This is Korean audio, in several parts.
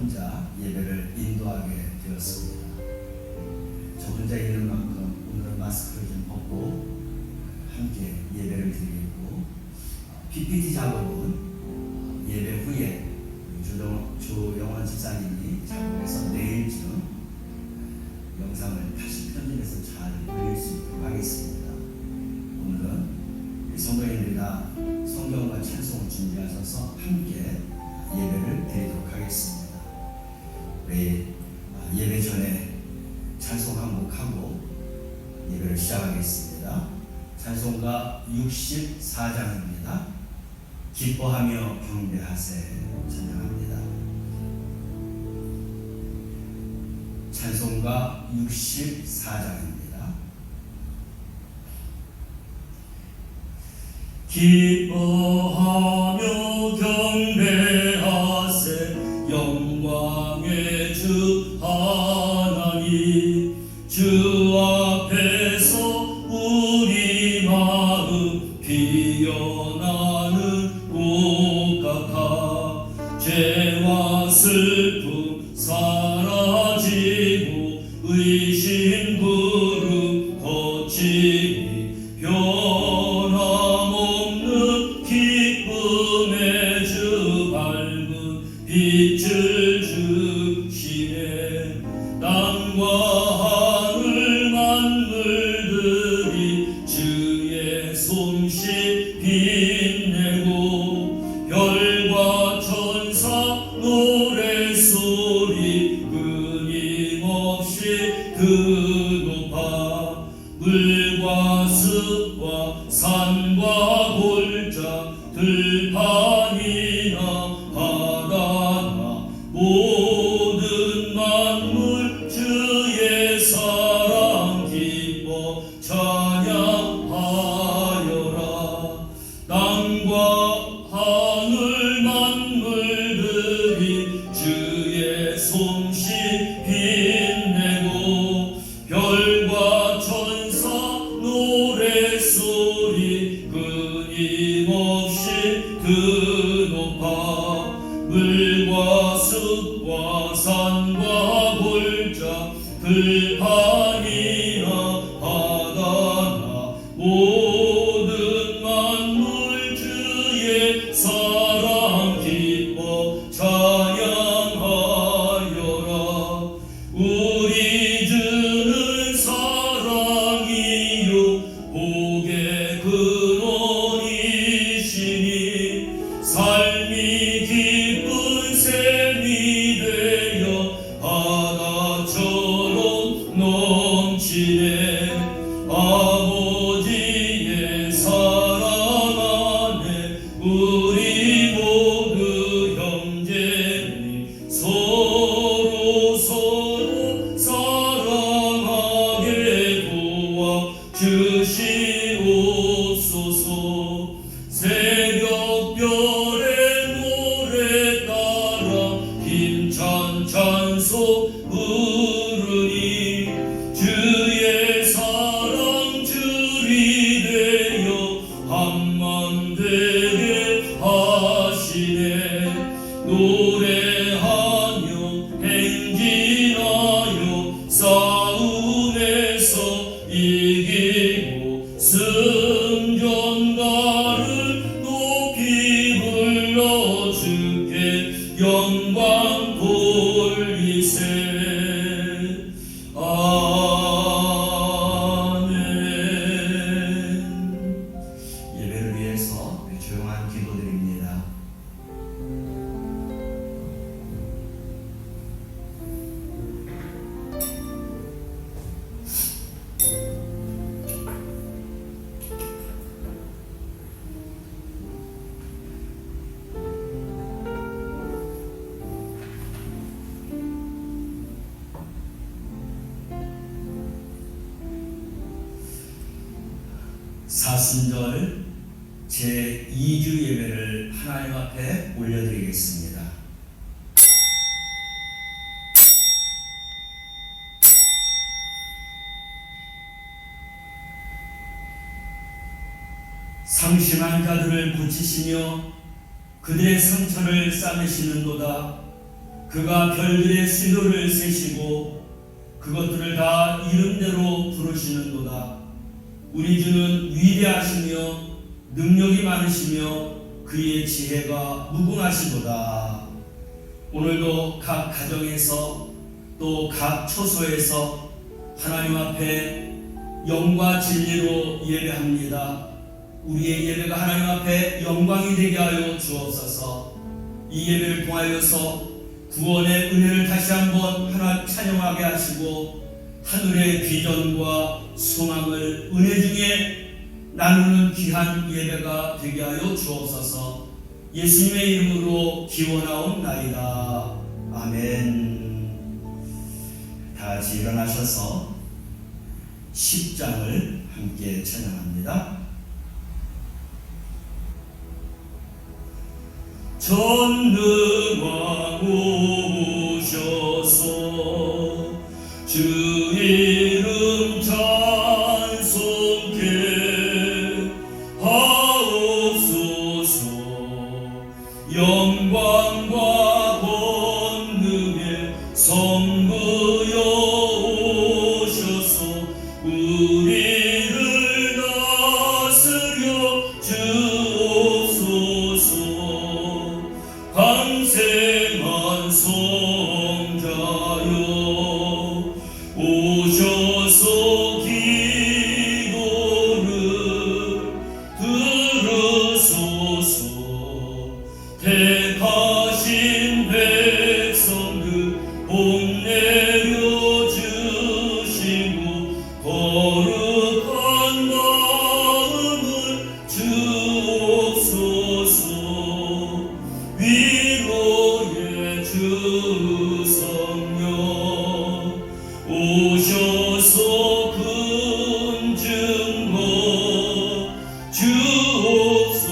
혼자 예배를 인도하게 되었습니다. 저 혼자 있는 만큼 오늘은 마스크를 좀 벗고 함께 예배를 드리겠고, PPT 작업은 예배 후에 조영원 집사님이 작업해서 내일쯤 영상을 다시 편집해서 잘 올릴 수 있도록 하겠습니다. 오늘은 성도님들이 다 성경과 찬송을 준비하셔서 함께 예배를 드리도록 하겠습니다. 우리 예배 전에 찬송 한 곡 하고 예배를 시작하겠습니다. 찬송가 64장입니다. 기뻐하며 경배하세 찬양합니다. 찬송가 64장입니다. 기뻐하며 경배하세 영광의 주 하나님, 주와 땅과 하늘 만물들이 주의 솜씨 빛내고 별과 천사 노랫소리 끊임없이 그 높아 물과 습과 산과 골짜 들판이나 바다나 모든 만물 주의 사랑 기뻐 찬양하여라. 땅과 하늘 만물들이 주의 솜씨 빛내고 별과 천사 노랫소리 끊임없이 그 높아 물과 습과 산과 골짜 들판이나 바다나 모든 만물 주의 사랑 기뻐 찬양하여라. 우리 주는 사랑이요 복의 근원이시니 삶이 기쁜 샘이 되어 바다처럼 넘치네. 아버지의 사랑 안에 우리 모두 형제니 서로 사랑하게 도와 주시옵소서. 새벽별의 노래 따라 힘찬 찬송 부르니 주의 사랑 줄이 되어 한만 되게 하시네. 노래하며 행진하여 싸움에서 이기고 승전가를 높이 불러 주께 영광 돌리세. 아멘. 예배를 위해서 조용한 기도드립니다. 사순절 제2주 예배를 하나님 앞에 올려드리겠습니다. 상심한 자들을 고치시며 그들의 상처를 싸매시는도다. 그가 별들의 수요를 세시고 그것들을 다 이름대로 부르시는도다. 우리 주는 위대하시며 능력이 많으시며 그의 지혜가 무궁하시도다. 오늘도 각 가정에서 또 각 처소에서 하나님 앞에 영과 진리로 예배합니다. 우리의 예배가 하나님 앞에 영광이 되게 하여 주옵소서. 이 예배를 통하여서 구원의 은혜를 다시 한번 하나 찬양하게 하시고 하늘의 비전과 소망을 은혜 중에 나누는 귀한 예배가 되게 하여 주옵소서. 예수님의 이름으로 기원하옵나이다. 아멘. 다 같이 일어나셔서 10장을 함께 찬양합니다. 전능왕 오셔서 주 이름 찬송케 하옵소서. 영광과 권능의 성부여 오셔서 우리를 다스려 주옵소서. 강생한 성자여 오셔서 군증거 주옵소서.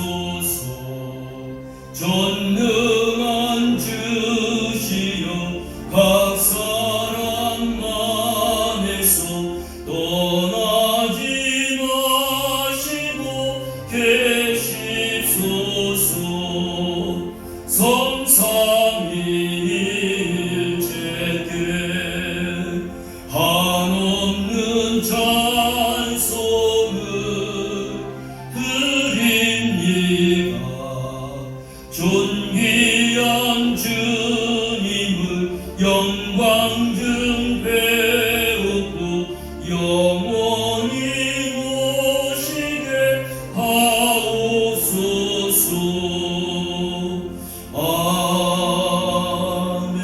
전능한 주시여 각 사람 안에서 떠나지 마시고 계십소서. 성삼위일체께 한없는 찬송을 드립니다. 존귀한 주님을 영광 중 배우고 영원히 모시게 하옵소서. 아멘.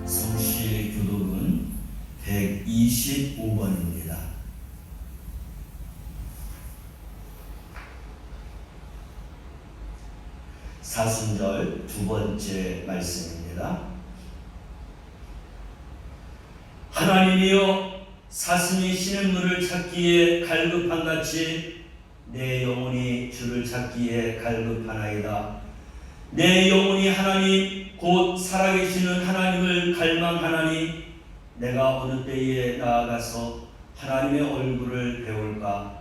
성씨의 교독은 125번입니다. 사순절 두 번째 말씀입니다. 하나님이여, 사슴이 시냇물을 찾기에 갈급한 같이 내 영혼이 주를 찾기에 갈급하나이다. 내 영혼이 하나님 곧 살아계시는 하나님을 갈망하나니 내가 어느 때에 나아가서 하나님의 얼굴을 배울까?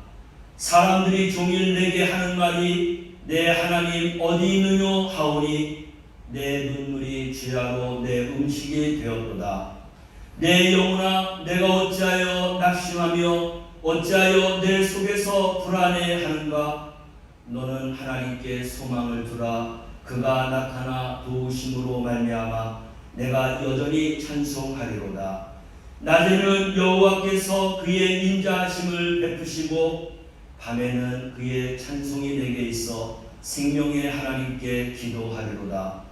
사람들이 종일 내게 하는 말이 내 하나님 어디 있느뇨 하오니 내 눈물이 쥐라로 내 음식이 되었도다. 내 영혼아, 내가 어찌하여 낙심하며 어찌하여 내 속에서 불안해하는가? 너는 하나님께 소망을 두라. 그가 나타나 도우심으로 말미암아 내가 여전히 찬송하리로다. 낮에는 여호와께서 그의 인자하심을 베푸시고 밤에는 그의 찬송이 내게 있어 생명의 하나님께 기도하리로다.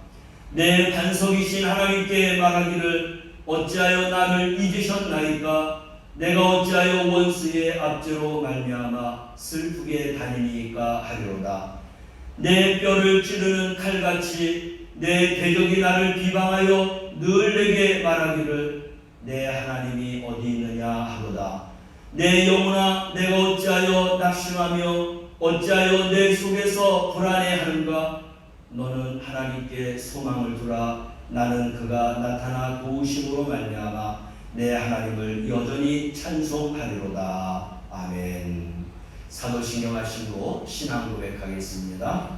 내 반석이신 하나님께 말하기를 어찌하여 나를 잊으셨나이까? 내가 어찌하여 원수의 압제로 말미암아 슬프게 다니니까 하리로다. 내 뼈를 찌르는 칼같이 내 대적이 나를 비방하여 늘 내게 말하기를 내 하나님이 어디 있느냐 하도다. 내 영혼아, 내가 어찌하여 낙심하며 어찌하여 내 속에서 불안해하는가? 너는 하나님께 소망을 두라. 나는 그가 나타나 도우심으로 말미암아 내 하나님을 여전히 찬송하리로다. 아멘. 사도신경 하심으로 신앙 고백하겠습니다.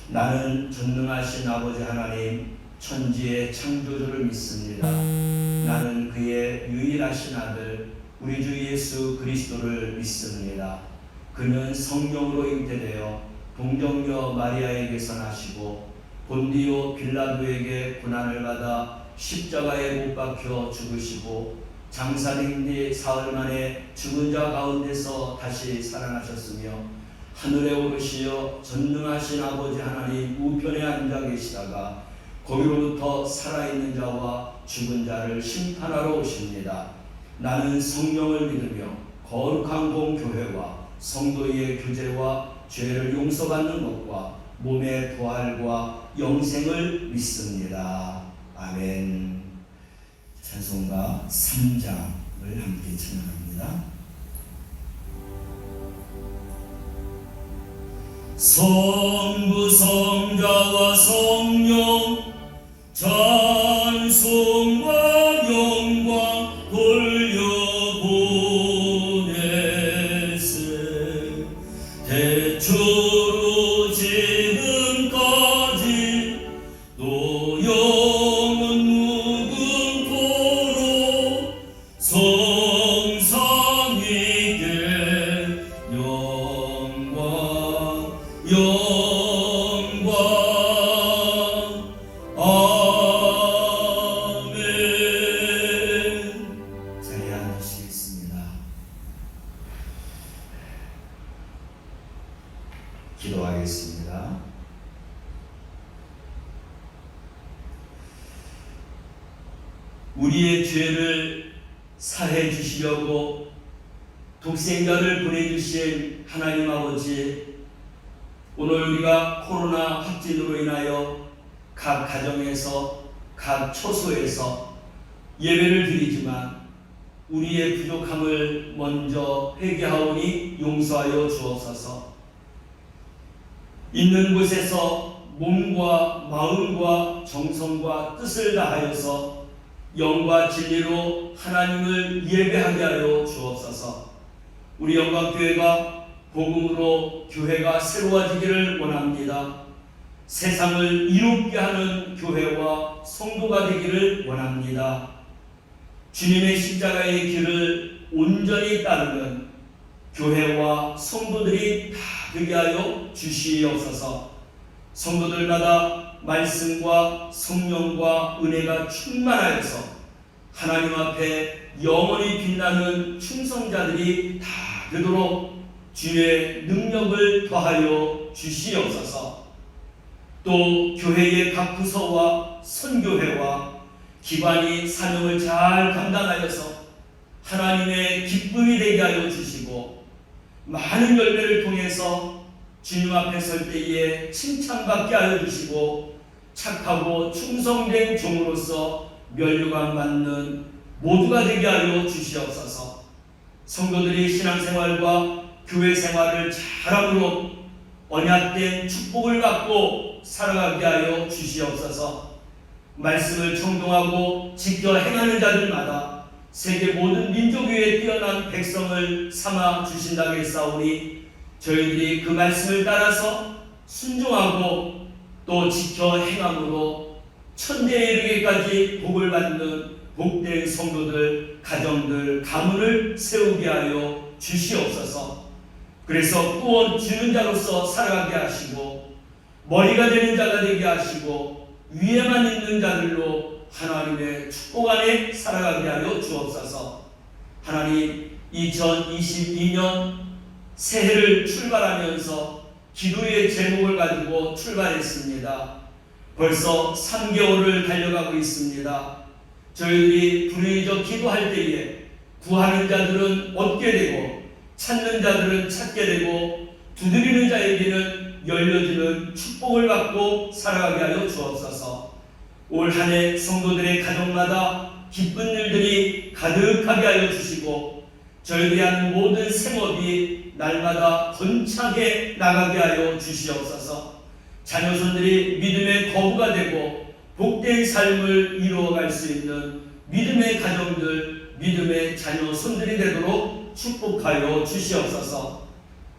나는 전능하신 아버지 하나님 천지의 창조주를 믿습니다. 나는 그의 유일하신 아들 우리 주 예수 그리스도를 믿습니다. 그는 성령으로 잉태되어 동정녀 마리아에게서 나시고 본디오 빌라도에게 고난을 받아 십자가에 못 박혀 죽으시고 장사된 뒤 사흘 만에 죽은 자 가운데서 다시 살아나셨으며 하늘에 오르시어 전능하신 아버지 하나님 우편에 앉아 계시다가 거기로부터 살아있는 자와 죽은 자를 심판하러 오십니다. 나는 성령을 믿으며 거룩한 공교회와 성도의 교제와 죄를 용서받는 것과 몸의 부활과 영생을 믿습니다. 아멘. 찬송가 3장을 함께 찬양합니다. 성부 성자와 성령 찬송과 영광 돌려보내세. 대초로 지금까지 또 영원 무궁토록 성삼위께 영광 아멘. 자리에 앉으시겠습니다. 기도하겠습니다. 우리의 죄를 사해 주시려고 독생자를 보내주신 하나님 아버지, 오늘 우리가 코로나 확진으로 인하여 각 가정에서 각 처소에서 예배를 드리지만 우리의 부족함을 먼저 회개하오니 용서하여 주옵소서. 있는 곳에서 몸과 마음과 정성과 뜻을 다하여서 영과 진리로 하나님을 예배하게 하여 주옵소서. 우리 영광교회가 복음으로 교회가 새로워지기를 원합니다. 세상을 이롭게 하는 교회와 성도가 되기를 원합니다. 주님의 십자가의 길을 온전히 따르는 교회와 성도들이 다 되게 하여 주시옵소서. 성도들마다 말씀과 성령과 은혜가 충만하여서 하나님 앞에 영원히 빛나는 충성자들이 다 되도록 주의 능력을 더하여 주시옵소서. 또 교회의 각 부서와 선교회와 기관이 사명을 잘 감당하여서 하나님의 기쁨이 되게 하여 주시고 많은 열매를 통해서 주님 앞에 설 때에 칭찬받게 하여 주시고 착하고 충성된 종으로서 면류관 받는 모두가 되게 하여 주시옵소서. 성도들이 신앙생활과 교회 생활을 잘함으로 언약된 축복을 갖고 살아가게 하여 주시옵소서. 말씀을 청동하고 지켜 행하는 자들마다 세계 모든 민족 위에 뛰어난 백성을 삼아 주신다고 했사오니 저희들이 그 말씀을 따라서 순종하고 또 지켜 행함으로 천대에 이르기까지 복을 받는 복된 성도들, 가정들, 가문을 세우게 하여 주시옵소서. 그래서 구원 주는 자로서 살아가게 하시고 머리가 되는 자가 되게 하시고 위에만 있는 자들로 하나님의 축복 안에 살아가게 하여 주옵소서. 하나님, 2022년 새해를 출발하면서 기도의 제목을 가지고 출발했습니다. 벌써 3개월을 달려가고 있습니다. 저희들이 불의적 기도할 때에 구하는 자들은 얻게 되고 찾는 자들은 찾게 되고 두드리는 자에게는 열려지는 축복을 받고 살아가게 하여 주옵소서. 올 한 해 성도들의 가정마다 기쁜 일들이 가득하게 하여 주시고 저희들이 하는 모든 생업이 날마다 번창해 나가게 하여 주시옵소서. 자녀손들이 믿음의 거부가 되고 복된 삶을 이루어갈 수 있는 믿음의 가정들, 믿음의 자녀손들이 되도록 축복하여 주시옵소서.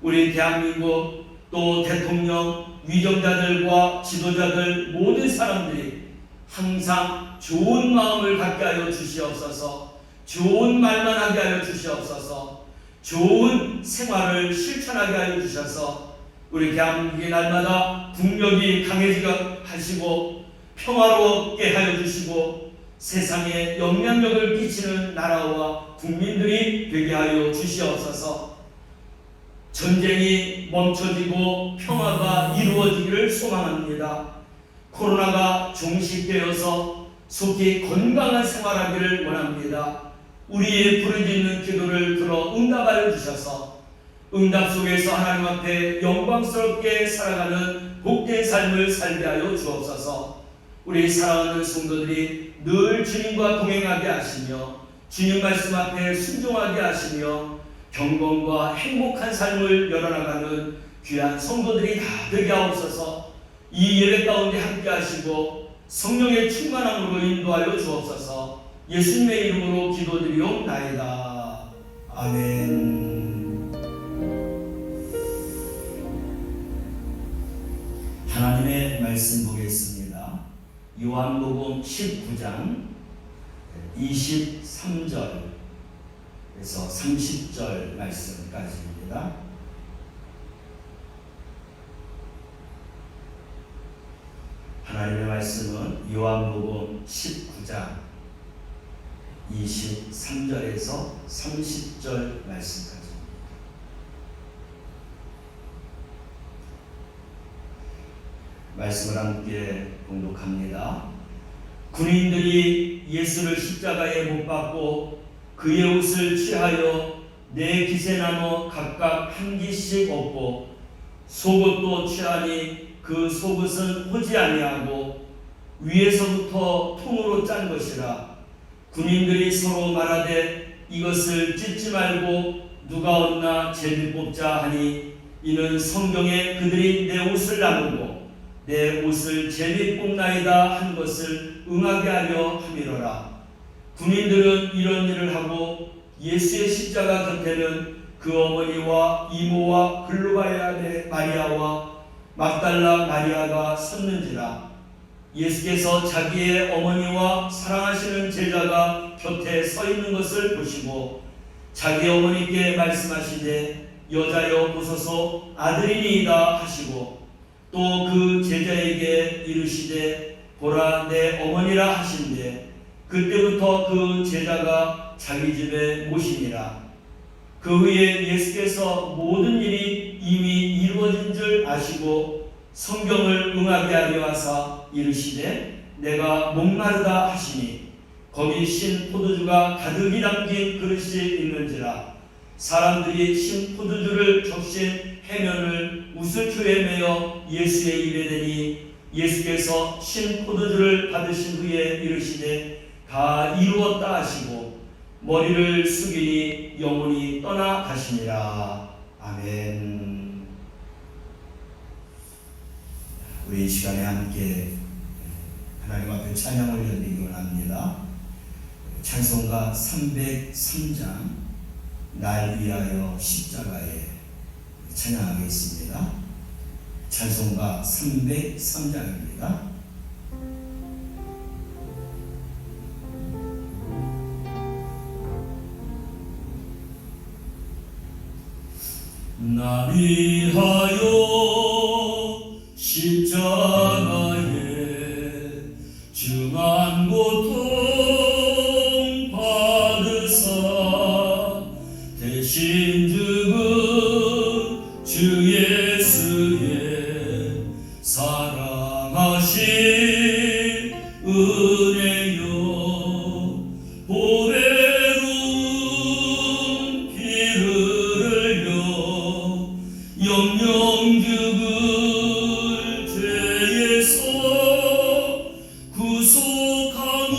우리 대한민국 또 대통령, 위정자들과 지도자들 모든 사람들이 항상 좋은 마음을 갖게 하여 주시옵소서. 좋은 말만 하게 하여 주시옵소서. 좋은 생활을 실천하게 하여 주셔서 우리 대한민국이 날마다 국력이 강해지게 하시고 평화롭게 하여 주시고 세상에 영향력을 끼치는 나라와 국민들이 되게 하여 주시옵소서. 전쟁이 멈춰지고 평화가 이루어지기를 소망합니다. 코로나가 종식되어서 속히 건강한 생활하기를 원합니다. 우리의 부르짖는 기도를 들어 응답하여 주셔서 응답 속에서 하나님 앞에 영광스럽게 살아가는 복된 삶을 살게 하여 주옵소서. 우리 사랑하는 성도들이 늘 주님과 동행하게 하시며 주님 말씀 앞에 순종하게 하시며 경건과 행복한 삶을 열어나가는 귀한 성도들이 다 되게 하옵소서. 이 예배 가운데 함께 하시고 성령의 충만함으로 인도하여 주옵소서. 예수님의 이름으로 기도드리옵나이다. 아멘. 하나님의 말씀 보겠습니다. 요한복음 19장 23절에서 30절 말씀까지입니다. 하나님의 말씀은 요한복음 19장 23절에서 30절 말씀까지. 말씀을 함께 봉독합니다. 군인들이 예수를 십자가에 못 박고 그의 옷을 취하여 네 깃에 나눠 각각 한 깃씩 얻고 속옷도 취하니 그 속옷은 호지 아니하고 위에서부터 통으로 짠 것이라. 군인들이 서로 말하되 이것을 찢지 말고 누가 얻나 제비 뽑자 하니 이는 성경에 그들이 내 옷을 나누고 내 옷을 제비 뽑나이다 한 것을 응하게 하려 함이로라. 군인들은 이런 일을 하고 예수의 십자가 곁에는 그 어머니와 이모와 글로바의 마리아와 막달라 마리아가 섰는지라. 예수께서 자기의 어머니와 사랑하시는 제자가 곁에 서 있는 것을 보시고 자기 어머니께 말씀하시되 여자여 보소서 아들이니이다 하시고 또 그 제자에게 이르시되 보라 내 어머니라 하신대 그때부터 그 제자가 자기 집에 모시니라. 그 후에 예수께서 모든 일이 이미 이루어진 줄 아시고 성경을 응하게 하려 하사 이르시되 내가 목마르다 하시니 거기 신 포도주가 가득이 담긴 그릇이 있는지라. 사람들이 신 포도주를 적신 해면을 우슬초에 매어 예수의 입에 대니 예수께서 신 포도주를 받으신 후에 이르시되 다 이루었다 하시고 머리를 숙이니 영혼이 떠나 가시니라. 아멘. 우리 이 시간에 함께 하나님 앞에 찬양을 드리기 원합니다. 찬송가 303장 날 위하여 십자가에 찬양하겠습니다. 찬송가 303장입니다. 나 위하여 십자가에 중한 고통 받으사 대신 죽은 주 예수의 사랑하신 은혜여 보배로운 피를 흘려 영영 죽을 죄에서 구속함을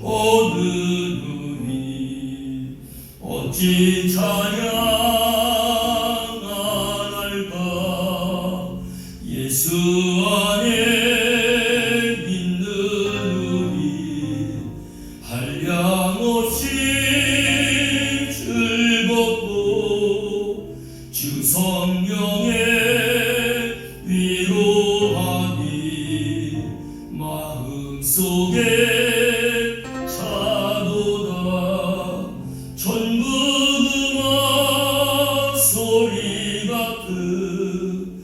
얻으니 어찌 찬양 안 할까. 예수 안에 있는 우리 한량없이 즐겁고 주 성령의 위로하니 마음속에 차도다. 천국 음악 소리 같은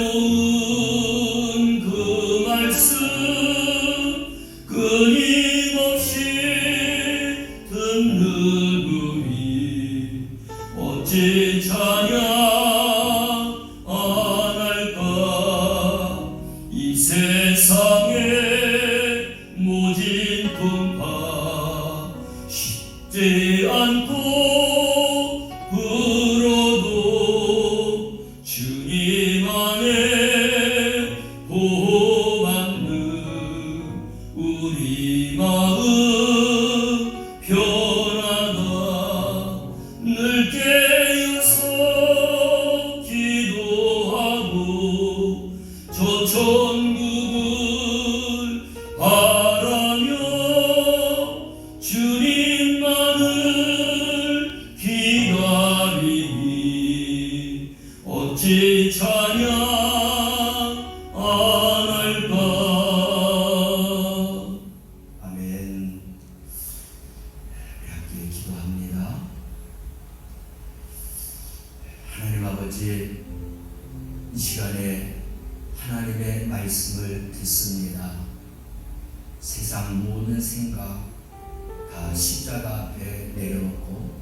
은혜로운 그 말씀 끊임없이 듣는 우리 어찌 찬양 안 할까. 이 세상의 모진 풍파 쉽지 않고 불어도 주님 안에 보호받는 우리 마음 편하다. 늘 깨어서 기도하고 저 천국을 바라며 주님만을 기다리니 어찌 찬양 안 할까. 아멘. 우리 함께 기도합니다. 하나님 아버지, 이 시간에 하나님의 말씀을 듣습니다. 세상 모든 생각 다 십자가 앞에 내려놓고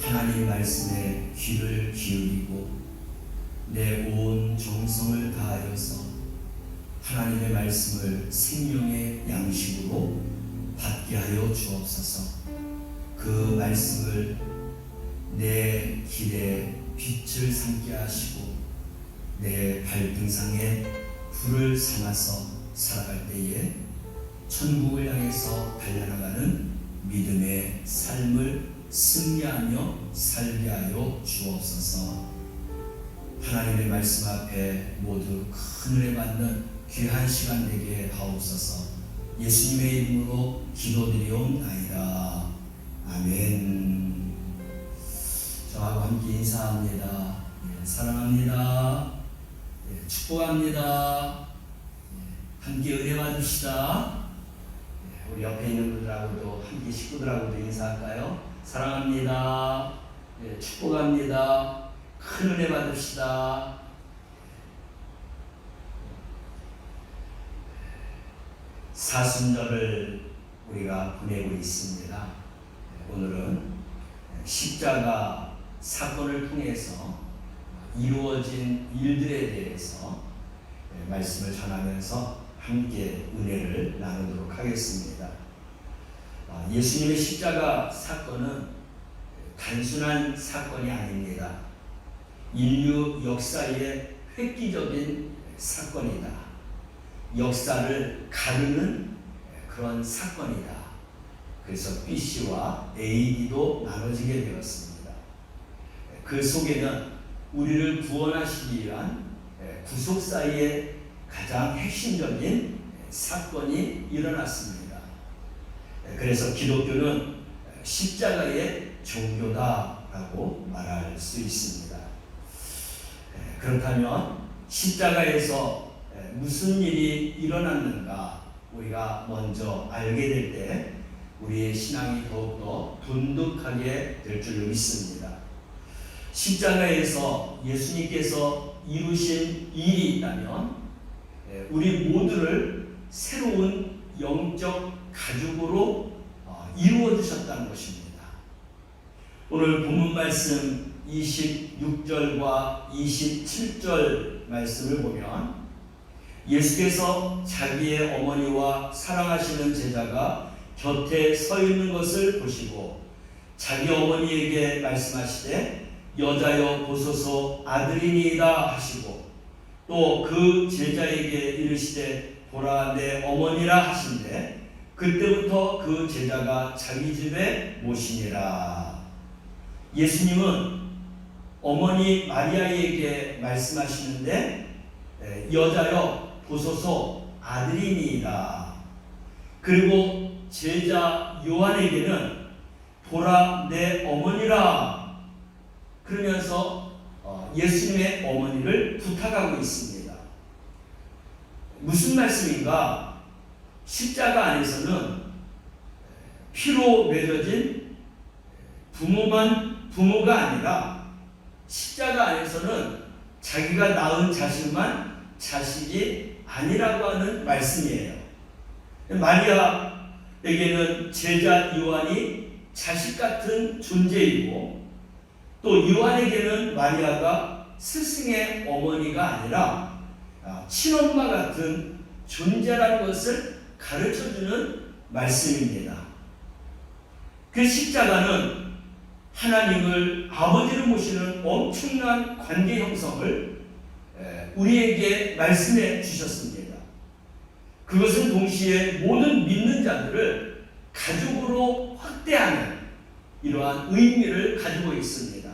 하나님 말씀에 귀를 기울이고 내 온 정성을 다하여서 하나님의 말씀을 생명의 양식으로 받게 하여 주옵소서. 그 말씀을 내 길에 빛을 삼게 하시고 내 발등상에 불을 삼아서 살아갈 때에 천국을 향해서 달려나가는 믿음의 삶을 승리하며 살게 하여 주옵소서. 하나님의 말씀 앞에 모두 큰 은혜 받는 귀한 시간 되게 하옵소서. 예수님의 이름으로 기도드리옵나이다. 아멘. 저하고 함께 인사합니다. 사랑합니다. 축복합니다. 함께 은혜 받읍시다. 우리 옆에 있는 분들하고도 함께 식구들하고도 인사할까요? 사랑합니다. 축복합니다. 큰 은혜 받읍시다. 사순절을 우리가 보내고 있습니다. 오늘은 십자가 사건을 통해서 이루어진 일들에 대해서 말씀을 전하면서 함께 은혜를 나누도록 하겠습니다. 예수님의 십자가 사건은 단순한 사건이 아닙니다. 인류 역사의 획기적인 사건이다. 역사를 가르는 그런 사건이다. 그래서 BC와 AD도 나눠지게 되었습니다. 그 속에는 우리를 구원하시기 위한 구속사의 가장 핵심적인 사건이 일어났습니다. 그래서 기독교는 십자가의 종교다라고 말할 수 있습니다. 그렇다면 십자가에서 무슨 일이 일어났는가 우리가 먼저 알게 될 때 우리의 신앙이 더욱더 돈독하게 될 줄 믿습니다. 십자가에서 예수님께서 이루신 일이 있다면 우리 모두를 새로운 영적 가족으로 이루어 주셨다는 것입니다. 오늘 본문 말씀 26절과 27절 말씀을 보면 예수께서 자기의 어머니와 사랑하시는 제자가 곁에 서 있는 것을 보시고 자기 어머니에게 말씀하시되 여자여 보소서 아들이니이다 하시고 또 그 제자에게 이르시되 보라 내 어머니라 하신대 그때부터 그 제자가 자기 집에 모시니라. 예수님은 어머니 마리아에게 말씀하시는데 여자여 보소서 아들이니이다. 그리고 제자 요한에게는 보라 내 어머니라 그러면서 예수님의 어머니를 부탁하고 있습니다. 무슨 말씀인가? 십자가 안에서는 피로 맺어진 부모가 아니라 십자가 안에서는 자기가 낳은 자식만 자식이 아니라고 하는 말씀이에요. 마리아에게는 제자 요한이 자식 같은 존재이고 또 요한에게는 마리아가 스승의 어머니가 아니라 친엄마 같은 존재라는 것을 가르쳐주는 말씀입니다. 그 십자가는 하나님을 아버지로 모시는 엄청난 관계 형성을 우리에게 말씀해 주셨습니다. 그것은 동시에 모든 믿는 자들을 가족으로 확대하는 이러한 의미를 가지고 있습니다.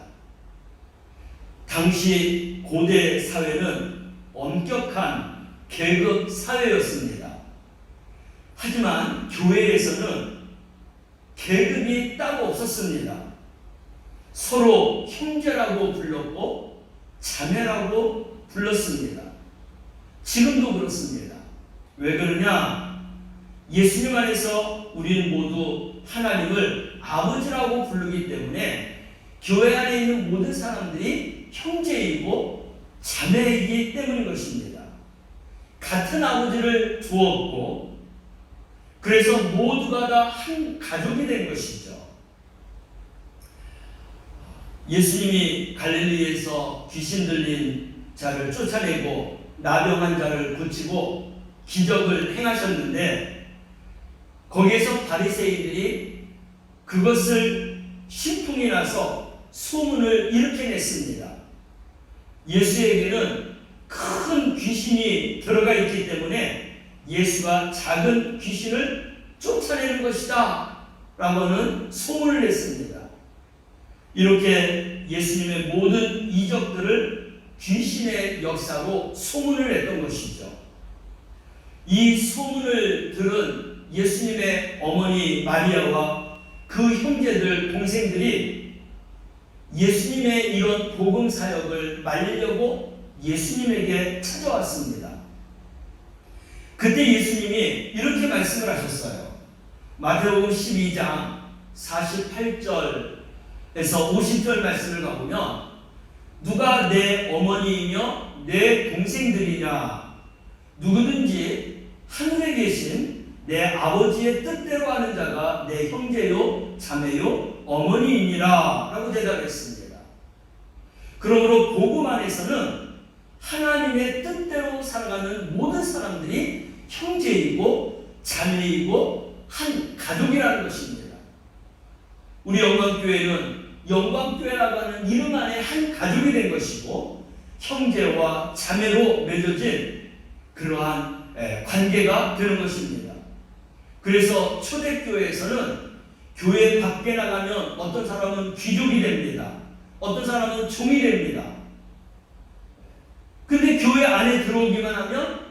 당시 고대 사회는 엄격한 계급 사회였습니다. 하지만 교회에서는 계급이 따로 없었습니다. 서로 형제라고 불렀고 자매라고 불렀습니다. 지금도 그렇습니다. 왜 그러냐? 예수님 안에서 우리는 모두 하나님을 아버지라고 부르기 때문에 교회 안에 있는 모든 사람들이 형제이고 자매이기 때문인 것입니다. 같은 아버지를 두었고 그래서 모두가 다 한 가족이 된 것이죠. 예수님이 갈릴리에서 귀신 들린 자를 쫓아내고 나병한 자를 고치고 기적을 행하셨는데 거기에서 바리새인들이 그것을 신풍이 나서 소문을 일으켜냈습니다. 예수에게는 큰 귀신이 들어가 있기 때문에 예수가 작은 귀신을 쫓아내는 것이다 라고는 소문을 냈습니다. 이렇게 예수님의 모든 이적들을 귀신의 역사로 소문을 냈던 것이죠. 이 소문을 들은 예수님의 어머니 마리아와 그 형제들, 동생들이 예수님의 이런 복음 사역을 말리려고 예수님에게 찾아왔습니다. 그때 예수님이 이렇게 말씀을 하셨어요. 마태복음 12장 48절에서 50절 말씀을 가보면 누가 내 어머니이며 내 동생들이냐 누구든지 하늘에 계신 내 아버지의 뜻대로 하는 자가 내 형제요 자매요 어머니이니라 라고 대답했습니다. 그러므로 복음 안에서는 하나님의 뜻대로 살아가는 모든 사람들이 형제이고 자매이고 한 가족이라는 것입니다. 우리 영광교회는 영광교회라고 하는 이름 안에 한 가족이 된 것이고 형제와 자매로 맺어진 그러한 관계가 되는 것입니다. 그래서 초대교회에서는 교회 밖에 나가면 어떤 사람은 귀족이 됩니다. 어떤 사람은 종이 됩니다. 근데 교회 안에 들어오기만 하면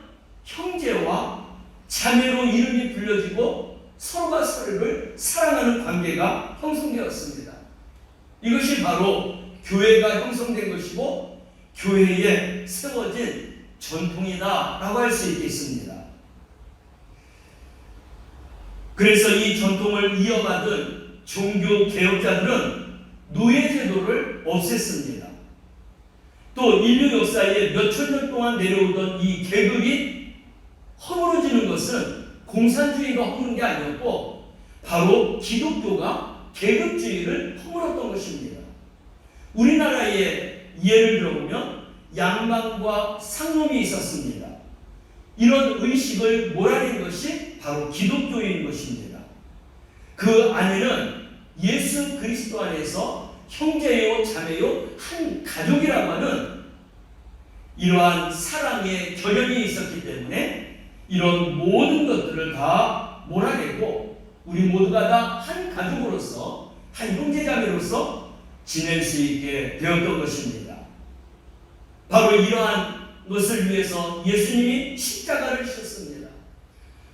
형제와 자매로 이름이 불려지고 서로가 서로를 사랑하는 관계가 형성되었습니다. 이것이 바로 교회가 형성된 것이고 교회에 세워진 전통이다라고 할 수 있겠습니다. 그래서 이 전통을 이어받은 종교 개혁자들은 노예제도를 없앴습니다. 또 인류 역사에 몇천 년 동안 내려오던 이 계급이 허물어지는 것은 공산주의가 허무는 게 아니었고 바로 기독교가 계급주의를 허물었던 것입니다. 우리나라에 예를 들어보면 양반과 상놈이 있었습니다. 이런 의식을 몰아낸 것이 바로 기독교인 것입니다. 그 안에는 예수 그리스도 안에서 형제요 자매요 한 가족이라고 하는 이러한 사랑의 결연이 있었기 때문에 이런 모든 것들을 다 몰아내고 우리 모두가 다 한 가족으로서 한 형제자매로서 지낼 수 있게 되었던 것입니다. 바로 이러한 것을 위해서 예수님이 십자가를 지셨습니다.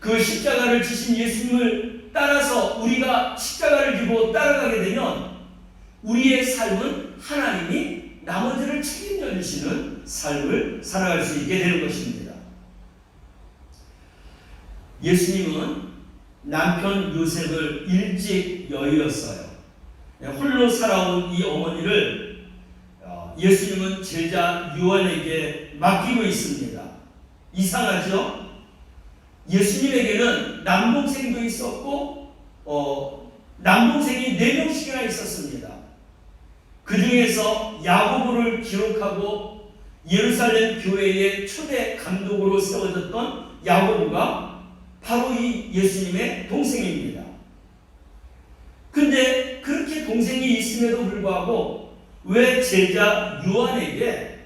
그 십자가를 지신 예수님을 따라서 우리가 십자가를 지고 따라가게 되면 우리의 삶은 하나님이 나머지를 책임져 주시는 삶을 살아갈 수 있게 되는 것입니다. 예수님은 남편 요셉을 일찍 여의었어요. 홀로 살아온 이 어머니를 예수님은 제자 요한에게 맡기고 있습니다. 이상하죠? 예수님에게는 남동생도 있었고 남동생이 4명씩이나 있었습니다. 그 중에서 야고보를 기록하고 예루살렘 교회의 초대 감독으로 세워졌던 야고보가 바로 이 예수님의 동생입니다. 근데 그렇게 동생이 있음에도 불구하고 왜 제자 요한에게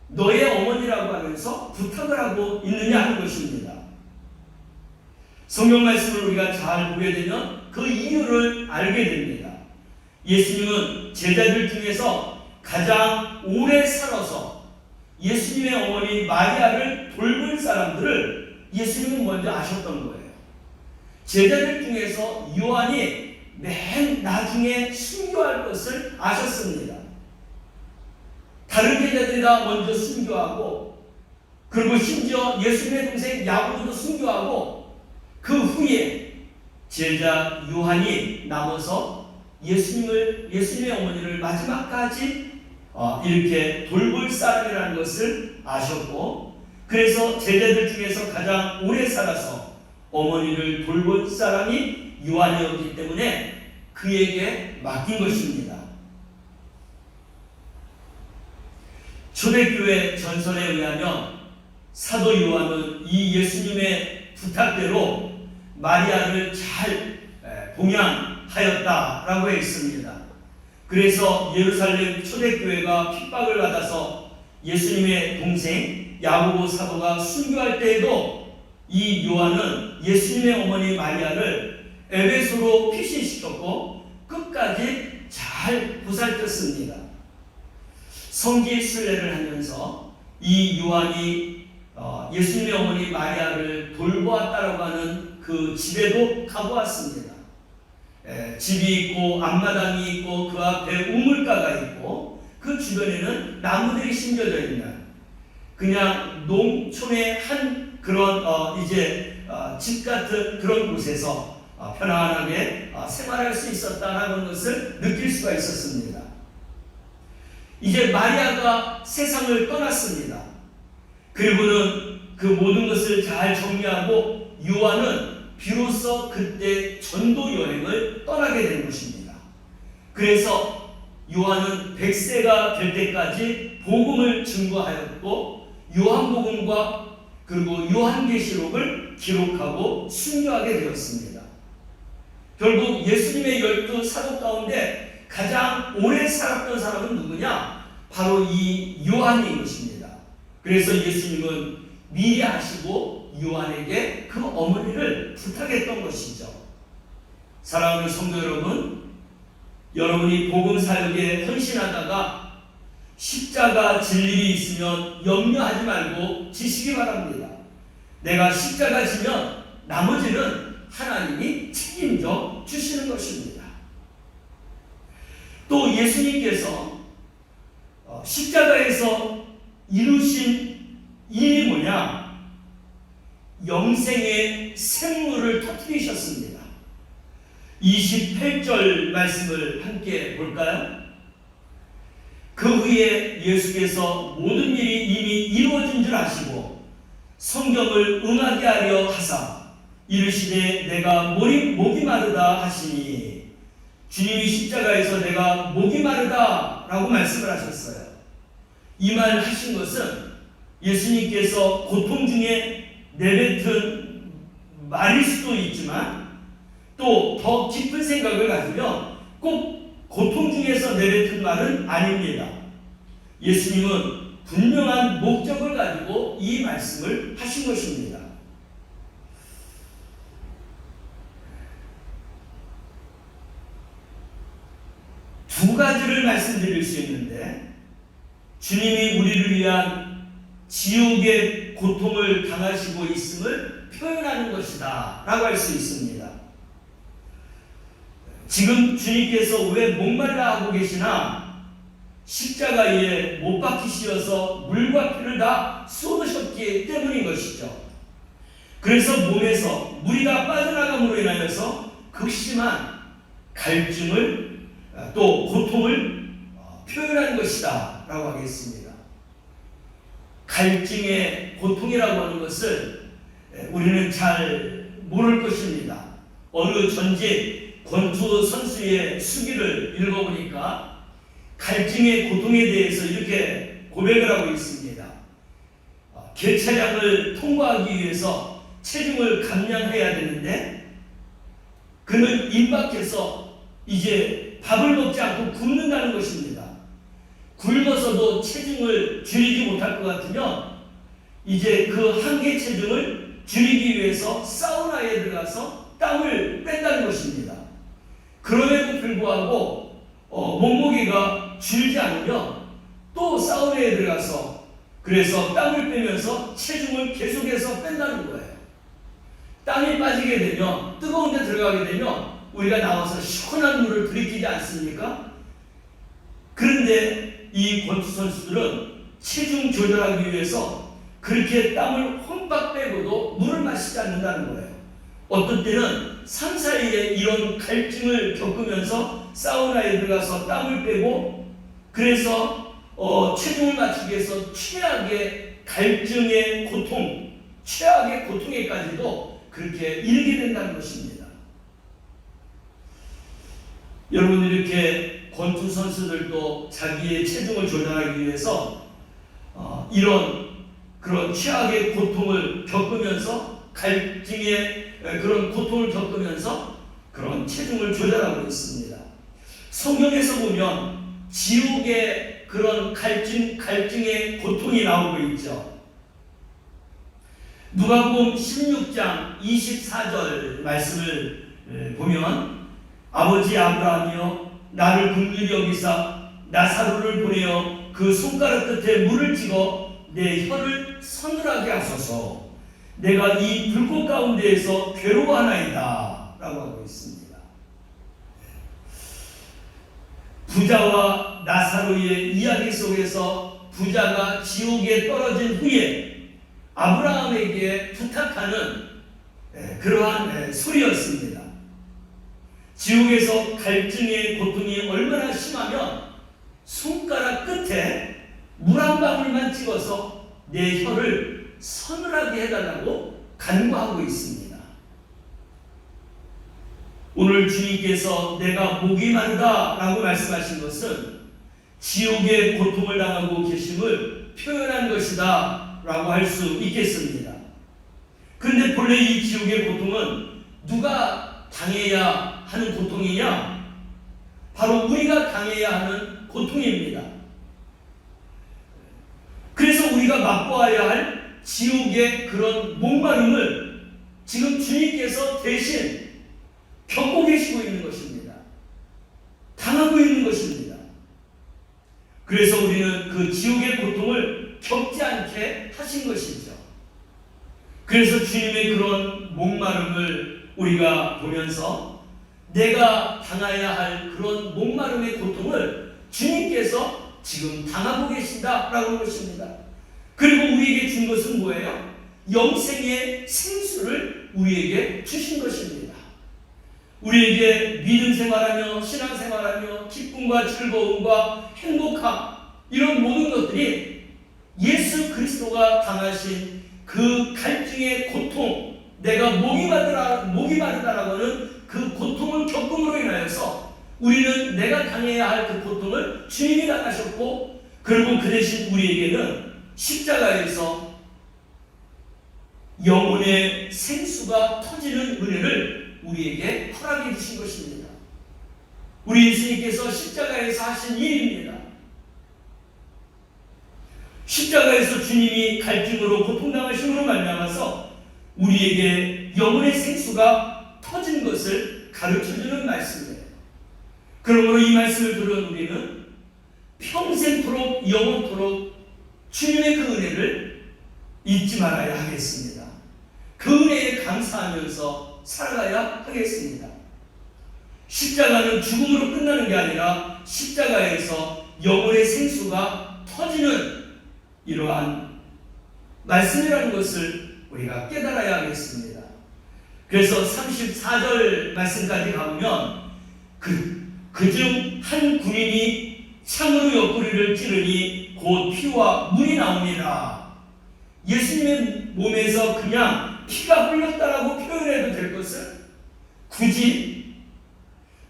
너의 어머니라고 하면서 부탁을 하고 있느냐 하는 것입니다. 성경 말씀을 우리가 잘 보게 되면 그 이유를 알게 됩니다. 예수님은 제자들 중에서 가장 오래 살아서 예수님의 어머니 마리아를 돌볼 사람들을 예수님은 먼저 아셨던 거예요. 제자들 중에서 요한이 맨 나중에 순교할 것을 아셨습니다. 다른 제자들이 다 먼저 순교하고 그리고 심지어 예수님의 동생 야고보도 순교하고 그 후에 제자 요한이 남아서 예수님의 어머니를 마지막까지 이렇게 돌볼 사람이라는 것을 아셨고 그래서 제자들 중에서 가장 오래 살아서 어머니를 돌볼 사람이 요한이었기 때문에 그에게 맡긴 것입니다. 초대교회 전설에 의하면 사도 요한은 이 예수님의 부탁대로 마리아를 잘 봉양하였다라고 했습니다. 그래서 예루살렘 초대교회가 핍박을 받아서 예수님의 동생 야고보 사도가 순교할 때에도 이 요한은 예수님의 어머니 마리아를 에베소로 피신시켰고 끝까지 잘 보살폈습니다. 성지 순례를 하면서 이 요한이 예수님의 어머니 마리아를 돌보았다라고 하는 그 집에도 가보았습니다. 집이 있고 앞마당이 있고 그 앞에 우물가가 있고 그 주변에는 나무들이 심겨져 있는 그냥 농촌의 한 그런 집 같은 그런 곳에서 편안하게 생활할 수 있었다는 것을 느낄 수가 있었습니다. 이제 마리아가 세상을 떠났습니다. 그리고는 그 모든 것을 잘 정리하고 요한은 비로소 그때 전도 여행을 떠나게 된 것입니다. 그래서 요한은 100세가 될 때까지 복음을 증거하였고 요한복음과 그리고 요한계시록을 기록하고 순교하게 되었습니다. 결국 예수님의 12 사도 가운데 가장 오래 살았던 사람은 누구냐? 바로 이 요한인 것입니다. 그래서 예수님은 미리 아시고 요한에게 그 어머니를 부탁했던 것이죠. 사랑하는 성도 여러분, 여러분이 복음 사역에 헌신하다가 십자가 질 일이 있으면 염려하지 말고 지시기 바랍니다. 내가 십자가 지면 나머지는 하나님이 책임져 주시는 것입니다. 또 예수님께서 십자가에서 이루신 일이 뭐냐? 영생의 생물을 터뜨리셨습니다. 28절 말씀을 함께 볼까요? 그 후에 예수께서 모든 일이 이미 이루어진 줄 아시고 성경을 응하게 하려 하사 이르시되 내가 목이 마르다 하시니, 주님이 십자가에서 내가 목이 마르다 라고 말씀을 하셨어요. 이 말 하신 것은 예수님께서 고통 중에 내뱉은 말일 수도 있지만 또 더 깊은 생각을 가지면 꼭 고통 중에서 내뱉은 말은 아닙니다. 예수님은 분명한 목적을 가지고 이 말씀을 하신 것입니다. 두 가지를 말씀드릴 수 있는데, 주님이 우리를 위한 지옥의 고통을 당하시고 있음을 표현하는 것이다 라고 할 수 있습니다. 지금 주님께서 왜 목말라 하고 계시나? 십자가에 못 박히시어서 물과 피를 다 쏟으셨기 때문인 것이죠. 그래서 몸에서 물이 다 빠져나감으로 인하여서 극심한 갈증을 또 고통을 표현한 것이다 라고 하겠습니다. 갈증의 고통이라고 하는 것을 우리는 잘 모를 것입니다. 어느 전직 권투 선수의 수기를 읽어보니까 갈증의 고통에 대해서 이렇게 고백을 하고 있습니다. 개차량을 통과하기 위해서 체중을 감량해야 되는데 그는 임박해서 이제 밥을 먹지 않고 굶는다는 것입니다. 굶어서도 체중을 줄이지 못할 것 같으면 이제 그 한계 체중을 줄이기 위해서 사우나에 들어가서 땀을 뺀다는 것입니다. 그럼에도 불구하고 몸무게가 줄지 않으면 또 사우나에 들어가서 그래서 땀을 빼면서 체중을 계속해서 뺀다는 거예요. 땀이 빠지게 되면 뜨거운 데 들어가게 되면 우리가 나와서 시원한 물을 들이키지 않습니까? 그런데 이 권투 선수들은 체중 조절하기 위해서 그렇게 땀을 홈박 빼고도 물을 마시지 않는다는 거예요. 어떤 때는 삶 사이에 이런 갈증을 겪으면서 사우나에 들어가서 땀을 빼고 그래서 체중을 맞추기 위해서 최악의 갈증의 고통, 최악의 고통에까지도 그렇게 이르게 된다는 것입니다. 여러분, 이렇게 권투 선수들도 자기의 체중을 조절하기 위해서 이런 그런 최악의 고통을 겪으면서 갈증의 그런 고통을 겪으면서 그런 체중을 조절하고 있습니다. 성경에서 보면 지옥의 그런 갈증의 고통이 나오고 있죠. 누가복음 16장 24절 말씀을 보면 아버지 아브라함이여 나를 긍휼히 여기사 나사로를 보내어 그 손가락 끝에 물을 찍어 내 혀를 서늘하게 하소서. 내가 이 불꽃 가운데에서 괴로워하나이다 라고 하고 있습니다. 부자와 나사로의 이야기 속에서 부자가 지옥에 떨어진 후에 아브라함에게 부탁하는 그러한 소리였습니다. 지옥에서 갈증의 고통이 얼마나 심하면 손가락 끝에 물 한 방울만 찍어서 내 혀를 서늘하게 해달라고 간구하고 있습니다. 오늘 주님께서 내가 목이 마르다 라고 말씀하신 것은 지옥의 고통을 당하고 계심을 표현한 것이다 라고 할 수 있겠습니다. 그런데 본래 이 지옥의 고통은 누가 당해야 하는 고통이냐? 바로 우리가 당해야 하는 고통입니다. 그래서 우리가 맛보아야 할 지옥의 그런 목마름을 지금 주님께서 대신 겪고 계시고 있는 것입니다. 당하고 있는 것입니다. 그래서 우리는 그 지옥의 고통을 겪지 않게 하신 것이죠. 그래서 주님의 그런 목마름을 우리가 보면서 내가 당해야 할 그런 목마름의 고통을 주님께서 지금 당하고 계신다라고 하는 것입니다. 그리고 우리에게 준 것은 뭐예요? 영생의 생수를 우리에게 주신 것입니다. 우리에게 믿음 생활하며 신앙 생활하며 기쁨과 즐거움과 행복함 이런 모든 것들이 예수 그리스도가 당하신 그 갈증의 고통, 내가 목이 마르다라고 하는 그 고통을 겪음으로 인하여서 우리는 내가 당해야 할 그 고통을 주님이 당하셨고, 그리고 그 대신 우리에게는 십자가에서 영혼의 생수가 터지는 은혜를 우리에게 허락해 주신 것입니다. 우리 예수님께서 십자가에서 하신 일입니다. 십자가에서 주님이 갈증으로 고통당하심으로 말미암아서 우리에게 영혼의 생수가 터진 것을 가르쳐주는 말씀이에요. 그러므로 이 말씀을 들은 우리는 평생토록 영원토록 주님의 그 은혜를 잊지 말아야 하겠습니다. 그 은혜에 감사하면서 살아가야 하겠습니다. 십자가는 죽음으로 끝나는 게 아니라 십자가에서 영혼의 생수가 터지는 이러한 말씀이라는 것을 우리가 깨달아야 하겠습니다. 그래서 34절 말씀까지 가보면 그중 한 군인이 창으로 옆구리를 찌르니 곧 피와 물이 나옵니다. 예수님의 몸에서 그냥 피가 흘렀다라고 표현해도 될 것을 굳이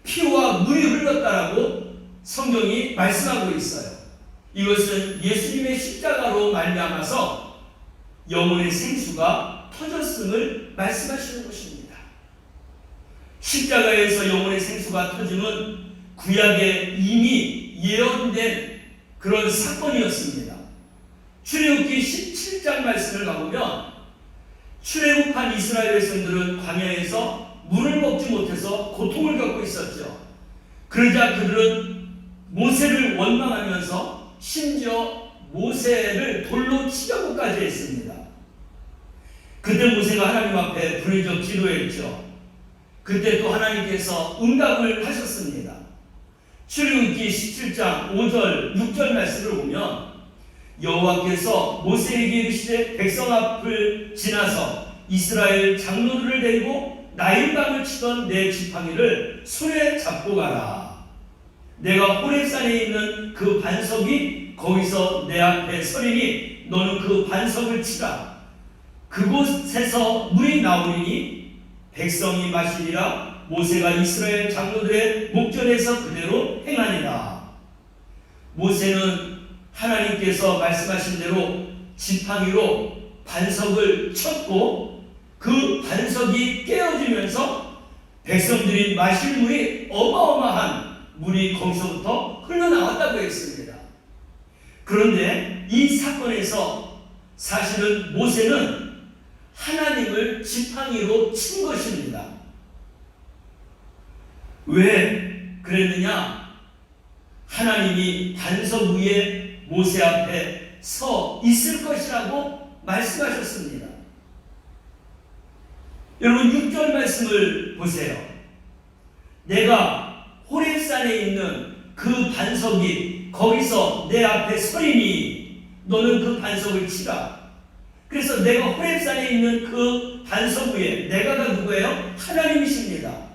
피와 물이 흘렀다라고 성경이 말씀하고 있어요. 이것은 예수님의 십자가로 말미암아서 영혼의 생수가 터졌음을 말씀하시는 것입니다. 십자가에서 영혼의 생수가 터짐은 구약에 이미 예언된 그런 사건이었습니다. 출애굽기 17장 말씀을 가보면 출애굽한 이스라엘 백성들은 광야에서 물을 먹지 못해서 고통을 겪고 있었죠. 그러자 그들은 모세를 원망하면서 심지어 모세를 돌로 치려고까지 했습니다. 그때 모세가 하나님 앞에 부르짖어 기도했죠. 그때 또 하나님께서 응답을 하셨습니다. 출애굽기 17장 5절 6절 말씀을 보면 여호와께서 모세에게 이르시되 백성 앞을 지나서 이스라엘 장로들을 데리고 나일강을 치던 내 지팡이를 손에 잡고 가라. 내가 호렙산에 있는 그 반석이 거기서 내 앞에 서리니 너는 그 반석을 치라. 그곳에서 물이 나오리니 백성이 마시리라. 모세가 이스라엘 장로들의 목전에서 그대로 행하니라. 모세는 하나님께서 말씀하신 대로 지팡이로 반석을 쳤고 그 반석이 깨어지면서 백성들이 마실 물이 어마어마한 물이 거기서부터 흘러나왔다고 했습니다. 그런데 이 사건에서 사실은 모세는 하나님을 지팡이로 친 것입니다. 왜 그랬느냐? 하나님이 반석 위에 모세 앞에 서 있을 것이라고 말씀하셨습니다. 여러분 6절 말씀을 보세요. 내가 호렙산에 있는 그 반석이 거기서 내 앞에 서리니 너는 그 반석을 치라. 그래서 내가 호렙산에 있는 그 반석 위에, 내가가 누구예요? 하나님이십니다.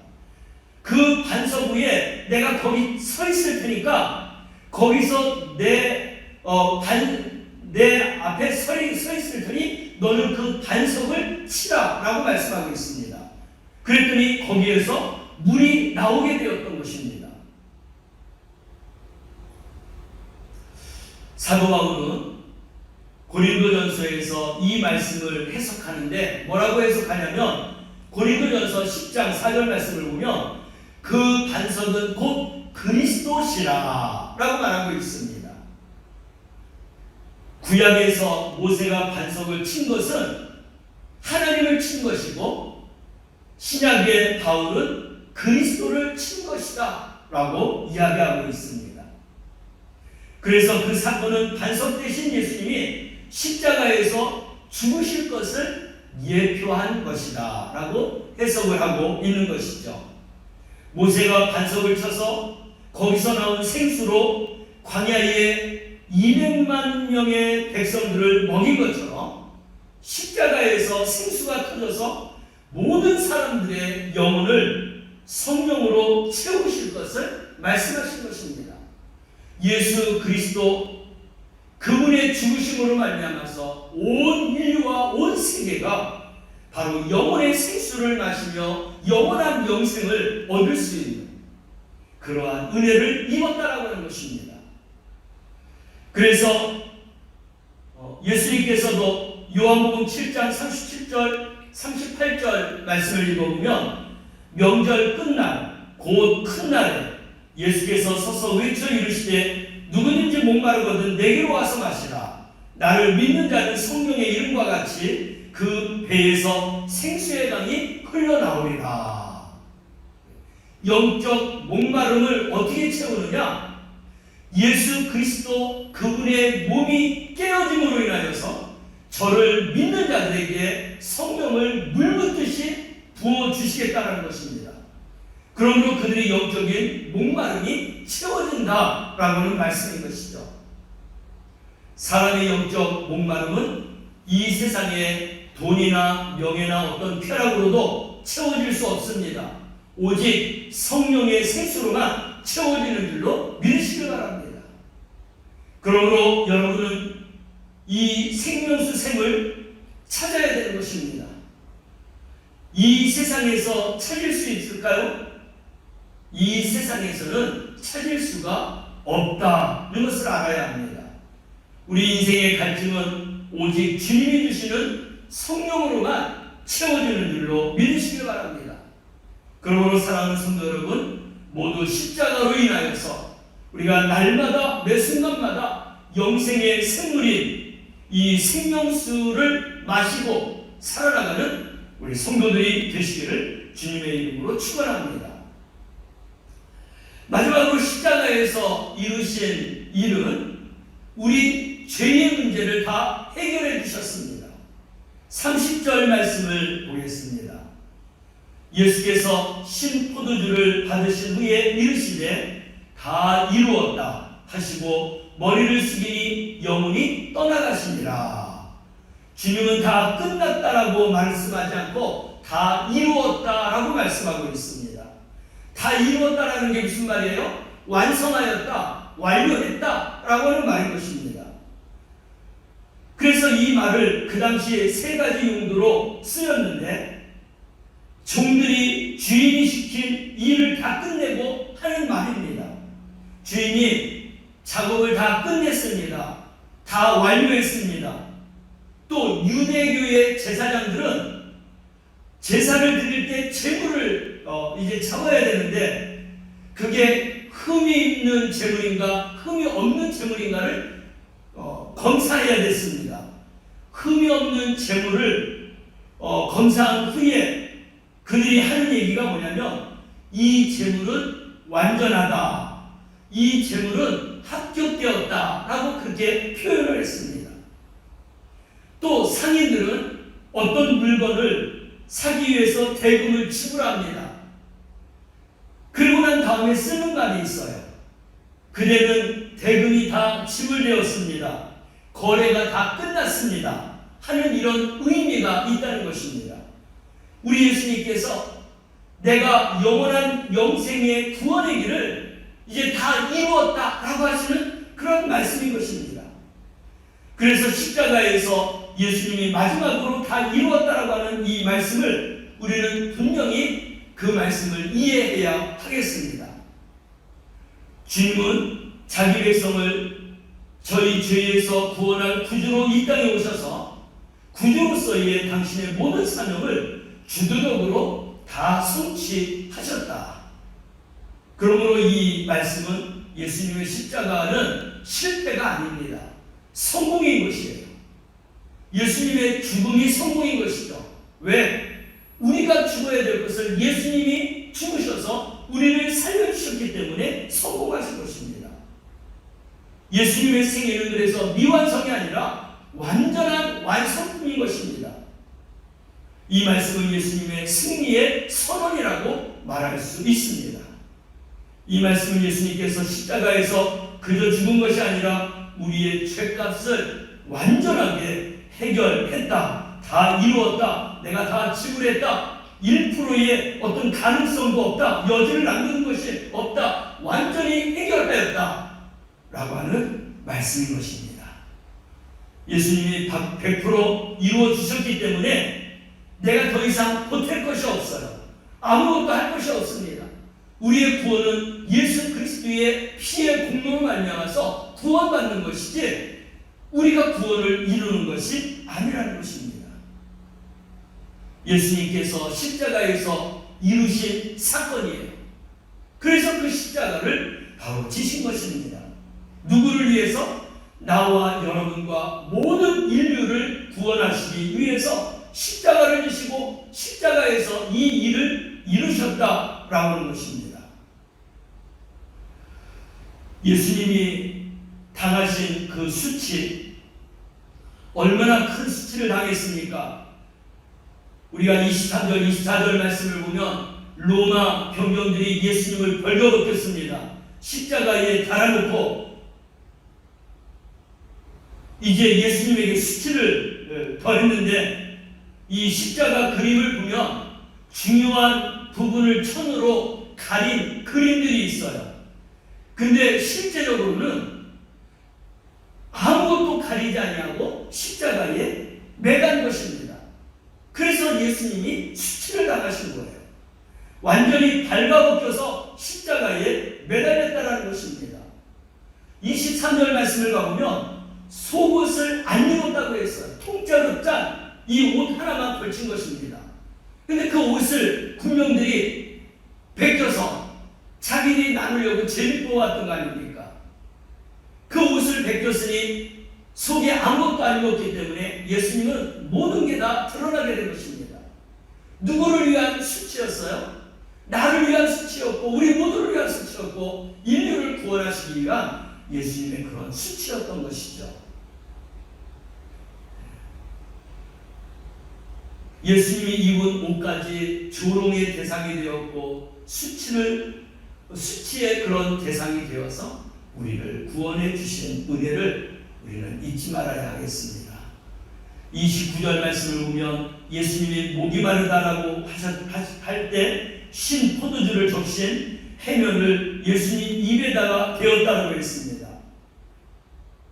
그 반석 위에 내가 거기 서 있을 테니까 거기서 내 앞에 서 있을 테니 너는 그 반석을 치라 라고 말씀하고 있습니다. 그랬더니 거기에서 물이 나오게 되었던 것입니다. 사도 바울은 고린도전서에서 이 말씀을 해석하는데 뭐라고 해석하냐면 고린도전서 10장 4절 말씀을 보면 그 반석은 곧 그리스도시라 라고 말하고 있습니다. 구약에서 모세가 반석을 친 것은 하나님을 친 것이고 신약의 바울은 그리스도를 친 것이다 라고 이야기하고 있습니다. 그래서 그 사건은 반석 대신 예수님이 십자가에서 죽으실 것을 예표한 것이다 라고 해석을 하고 있는 것이죠. 모세가 반석을 쳐서 거기서 나온 생수로 광야에 200만 명의 백성들을 먹인 것처럼 십자가에서 생수가 터져서 모든 사람들의 영혼을 성령으로 채우실 것을 말씀하신 것입니다. 예수 그리스도 그분의 죽으심으로 말미암아서 온 인류와 온 세계가 바로 영혼의 생수를 마시며 영원한 영생을 얻을 수 있는 그러한 은혜를 입었다라고 하는 것입니다. 그래서 예수님께서도 요한복음 7장 37절 38절 말씀을 읽어보면 명절 끝날 곧 큰 날에 예수께서 서서 외쳐 이르시되 누구든지 목마르거든 내게로 와서 마시라. 나를 믿는 자는 성령의 이름과 같이 그 배에서 생수의 강이 흘러나오리라. 영적 목마름을 어떻게 채우느냐? 예수 그리스도 그분의 몸이 깨어짐으로 인하여서 저를 믿는 자들에게 성령을 물붓듯이 부어주시겠다는 것입니다. 그러므로 그들의 영적인 목마름이 채워진다라고는 말씀인 것이죠. 사람의 영적 목마름은 이 세상의 돈이나 명예나 어떤 쾌락으로도 채워질 수 없습니다. 오직 성령의 생수로만 채워지는 줄로 믿으시기 바랍니다. 그러므로 여러분은 이 생명수 샘을 찾아야 되는 것입니다. 이 세상에서 찾을 수 있을까요? 이 세상에서는 찾을 수가 없다는 것을 알아야 합니다. 우리 인생의 갈증은 오직 주님이 주시는 성령으로만 채워지는 줄로 믿으시기 바랍니다. 그러므로 사랑하는 성도 여러분, 모두 십자가로 인하여서 우리가 날마다 매 순간마다 영생의 생물인 이 생명수를 마시고 살아나가는 우리 성도들이 되시기를 주님의 이름으로 축원합니다. 마지막으로 십자가에서 이루신 일은 우리 죄의 문제를 다 해결해 주셨습니다. 30절 말씀을 보겠습니다. 예수께서 신포도주를 받으신 후에 이르시되 다 이루었다 하시고 머리를 숙이니 영혼이 떠나가시니라. 주님은 다 끝났다라고 말씀하지 않고 다 이루었다라고 말씀하고 있습니다. 다 이루었다라는 게 무슨 말이에요? 완성하였다, 완료했다라고 하는 말인 것입니다. 그래서 이 말을 그 당시에 세 가지 용도로 쓰였는데 종들이 주인이 시킨 일을 다 끝내고 하는 말입니다. 주인이 작업을 다 끝냈습니다. 다 완료했습니다. 또 유대교의 제사장들은 제사를 드릴 때 제물을 이제 잡아야 되는데 그게 흠이 있는 제물인가 흠이 없는 제물인가를 검사해야 됐습니다. 흠이 없는 재물을 검사한 후에 그들이 하는 얘기가 뭐냐면 이 재물은 완전하다, 이 재물은 합격되었다 라고 그렇게 표현을 했습니다. 또 상인들은 어떤 물건을 사기 위해서 대금을 지불합니다. 그리고 난 다음에 쓰는 말이 있어요. 그대는 대금이 다 지불되었습니다. 거래가 다 끝났습니다. 하는 이런 의미가 있다는 것입니다. 우리 예수님께서 내가 영원한 영생의 구원의 길을 이제 다 이루었다라고 하시는 그런 말씀인 것입니다. 그래서 십자가에서 예수님이 마지막으로 다 이루었다라고 하는 이 말씀을 우리는 분명히 그 말씀을 이해해야 하겠습니다. 주님은 자기 백성을 저희 죄에서 구원할 구주로 이 땅에 오셔서 구주로서의 당신의 모든 사명을 주도적으로 다 성취하셨다. 그러므로 이 말씀은 예수님의 십자가는 실패가 아닙니다. 성공인 것이에요. 예수님의 죽음이 성공인 것이죠. 왜? 우리가 죽어야 될 것을 예수님이 죽으셔서 우리를 살려주셨기 때문에 성공하신 것입니다. 예수님의 생애는 그래서 미완성이 아니라 완전한 완성품인 것입니다. 이 말씀은 예수님의 승리의 선언이라고 말할 수 있습니다. 이 말씀은 예수님께서 십자가에서 그저 죽은 것이 아니라 우리의 죄값을 완전하게 해결했다, 다 이루었다, 내가 다 지불했다, 1%의 어떤 가능성도 없다, 여지를 남기는 것이 없다, 완전히 해결하였다 라고 하는 말씀인 것입니다. 예수님이 100% 이루어 주셨기 때문에 내가 더 이상 보탤 것이 없어요. 아무것도 할 것이 없습니다. 우리의 구원은 예수 그리스도의 피의 공로로 말미암아서 구원받는 것이지 우리가 구원을 이루는 것이 아니라는 것입니다. 예수님께서 십자가에서 이루신 사건이에요. 그래서 그 십자가를 바로 지신 것입니다. 누구를 위해서? 나와 여러분과 모든 인류를 구원하시기 위해서 십자가를 지시고 십자가에서 이 일을 이루셨다라고 하는 것입니다. 예수님이 당하신 그 수치, 얼마나 큰 수치를 당했습니까? 우리가 23절, 24절 말씀을 보면 로마 병병들이 예수님을 벌거벗겼습니다. 십자가에 달아놓고 이제 예수님에게 수치를 더했는데 이 십자가 그림을 보면 중요한 부분을 천으로 가린 그림들이 있어요. 근데 실제적으로는 아무것도 가리지 아니하고 십자가에 매단 것입니다. 그래서 예수님이 수치를 당하신 거예요. 완전히 발가벗겨서 십자가에 매달렸다는 것입니다. 23절 말씀을 가보면 속옷을 안 입었다고 했어요. 통째로 짠 이 옷 하나만 걸친 것입니다. 근데 그 옷을 군병들이 벗겨서 자기들이 나누려고 재밌고 왔던 거 아닙니까? 그 옷을 벗겼으니 속에 아무것도 안 입었기 때문에 예수님은 모든 게 다 드러나게 된 것입니다. 누구를 위한 수치였어요? 나를 위한 수치였고 우리 모두를 위한 수치였고 인류를 구원하시기 위한 예수님의 그런 수치였던 것이죠. 예수님이 입은 옷까지 조롱의 대상이 되었고 수치의 그런 대상이 되어서 우리를 구원해 주신 은혜를 우리는 잊지 말아야 하겠습니다. 29절 말씀을 보면 예수님이 목이 마르다라고 할 때 신 포도주를 적신 해면을 예수님 입에다가 대었다고 했습니다.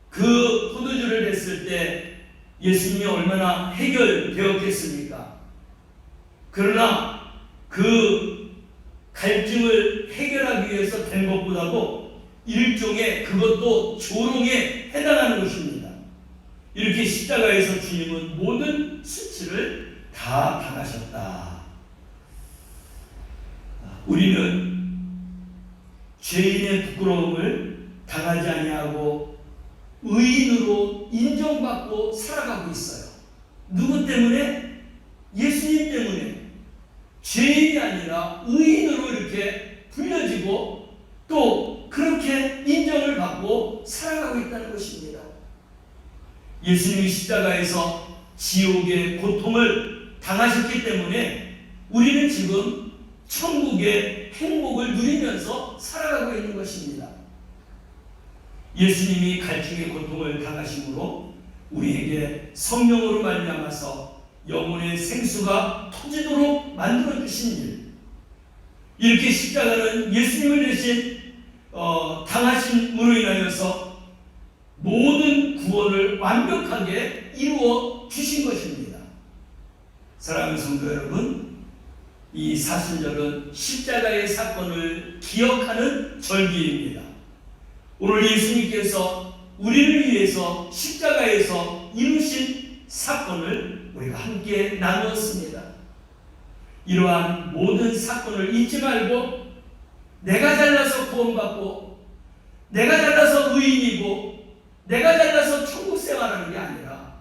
그 포도주를 댔을 때 예수님이 얼마나 해결되었겠습니까? 그러나 그 갈증을 해결하기 위해서 된 것보다도 일종의 그것도 조롱에 해당하는 것입니다. 이렇게 십자가에서 주님은 모든 수치를 다 당하셨다. 우리는 죄인의 부끄러움을 당하지 아니하고 의인으로 인정받고 살아가고 있어요. 누구 때문에? 예수님 때문에. 죄인이 아니라 의인으로 이렇게 불려지고 또 그렇게 인정을 받고 살아가고 있다는 것입니다. 예수님이 십자가에서 지옥의 고통을 당하셨기 때문에 우리는 지금 천국의 행복을 누리면서 살아가고 있는 것입니다. 예수님이 갈증의 고통을 당하심으로 우리에게 성령으로 말미암아서 영혼의 생수가 터지도록 만들어 주신 일, 이렇게 십자가는 예수님을 대신 당하심으로 인하여서 모든 구원을 완벽하게 이루어 주신 것입니다. 사랑하는 성도 여러분, 이 사순절은 십자가의 사건을 기억하는 절기입니다. 오늘 예수님께서 우리를 위해서 십자가에서 이루신 사건을 우리가 함께 나누었습니다. 이러한 모든 사건을 잊지 말고 내가 잘나서 구원받고 내가 잘나서 의인이고 내가 잘나서 천국 생활하는 게 아니라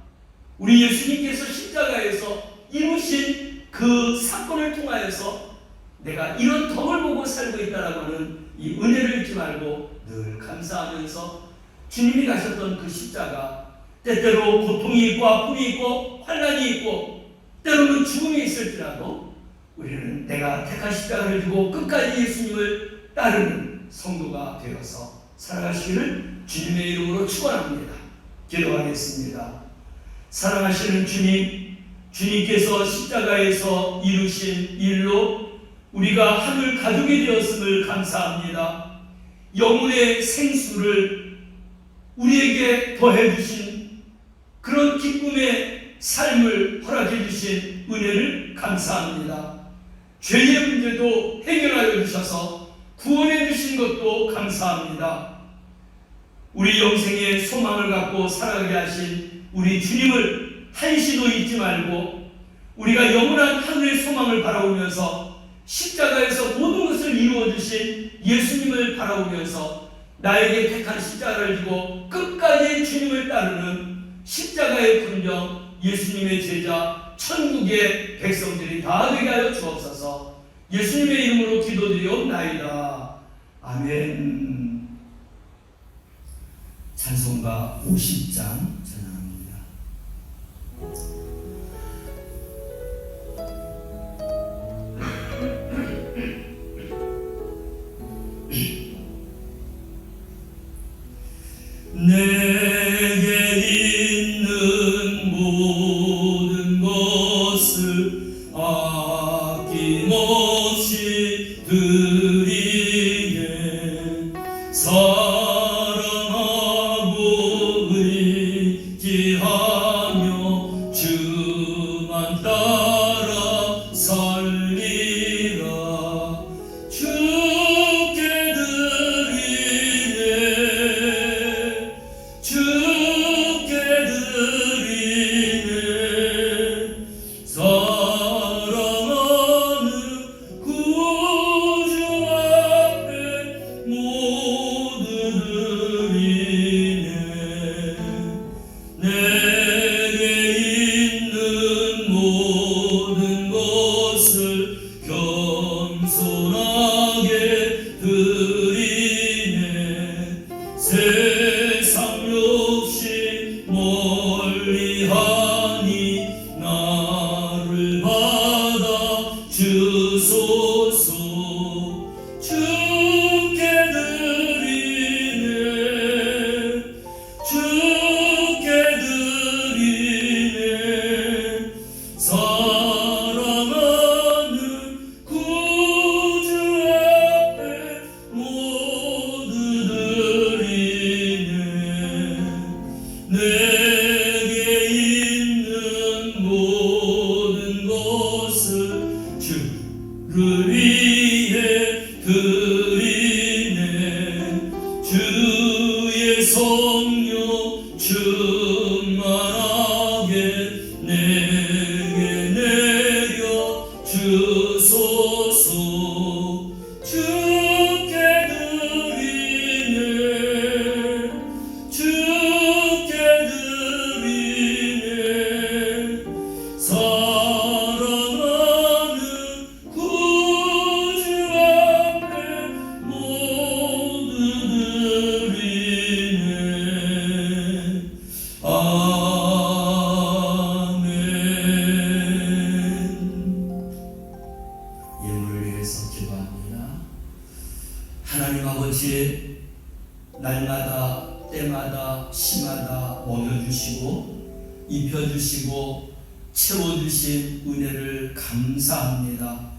우리 예수님께서 십자가에서 이루신 그 사건을 통하여서 내가 이런 덕을 보고 살고 있다라고 하는 이 은혜를 잊지 말고 늘 감사하면서 주님이 가셨던 그 십자가, 때때로 고통이 있고 아픔이 있고 환난이 있고 때로는 죽음이 있을지라도 우리는 내가 택한 십자가를 두고 끝까지 예수님을 따르는 성도가 되어서 살아가시기를 주님의 이름으로 축원합니다. 기도하겠습니다. 사랑하시는 주님, 주님께서 십자가에서 이루신 일로 우리가 하늘 가족이 되었음을 감사합니다. 영혼의 생수를 우리에게 더해 주신 그런 기쁨의 삶을 허락해 주신 은혜를 감사합니다. 죄의 문제도 해결하여 주셔서 구원해 주신 것도 감사합니다. 우리 영생의 소망을 갖고 살아가게 하신 우리 주님을 한시도 잊지 말고 우리가 영원한 하늘의 소망을 바라보면서 십자가에서 모든 것을 이루어 주신 예수님을 바라보면서 나에게 택한 십자가를 지고 끝까지 주님을 따르는 십자가의 군정 예수님의 제자 천국의 백성들이 다 되게 하여 주옵소서. 예수님의 이름으로 기도드리옵나이다. 아멘. 찬송가 50장 전합니다. 내게 있는 모든 것을 아낌없이 드리네. 사랑하고 의지하며 주만 따라 살리라. 주께 드리네. 주께 드리네. 사랑하는 구주 앞에 모두 드리네. 내게 있는 모든 것을 겸손하게 드리네. 세상 욕심 멀리하니 나를 받아 주소서. 주께 드리네. 주께 드리네. 사랑하는 구주 앞에 모두 드리네. 내게 있는 모든 것을 주를 위해 드리네. 주의 성령 충만하게 내게 내려 주소서. 주께 드리네. 주께 위해서 기도합니다. 하나님 아버지, 날마다 때마다 시마다 먹여주시고 입혀주시고 채워주신 은혜를 감사합니다.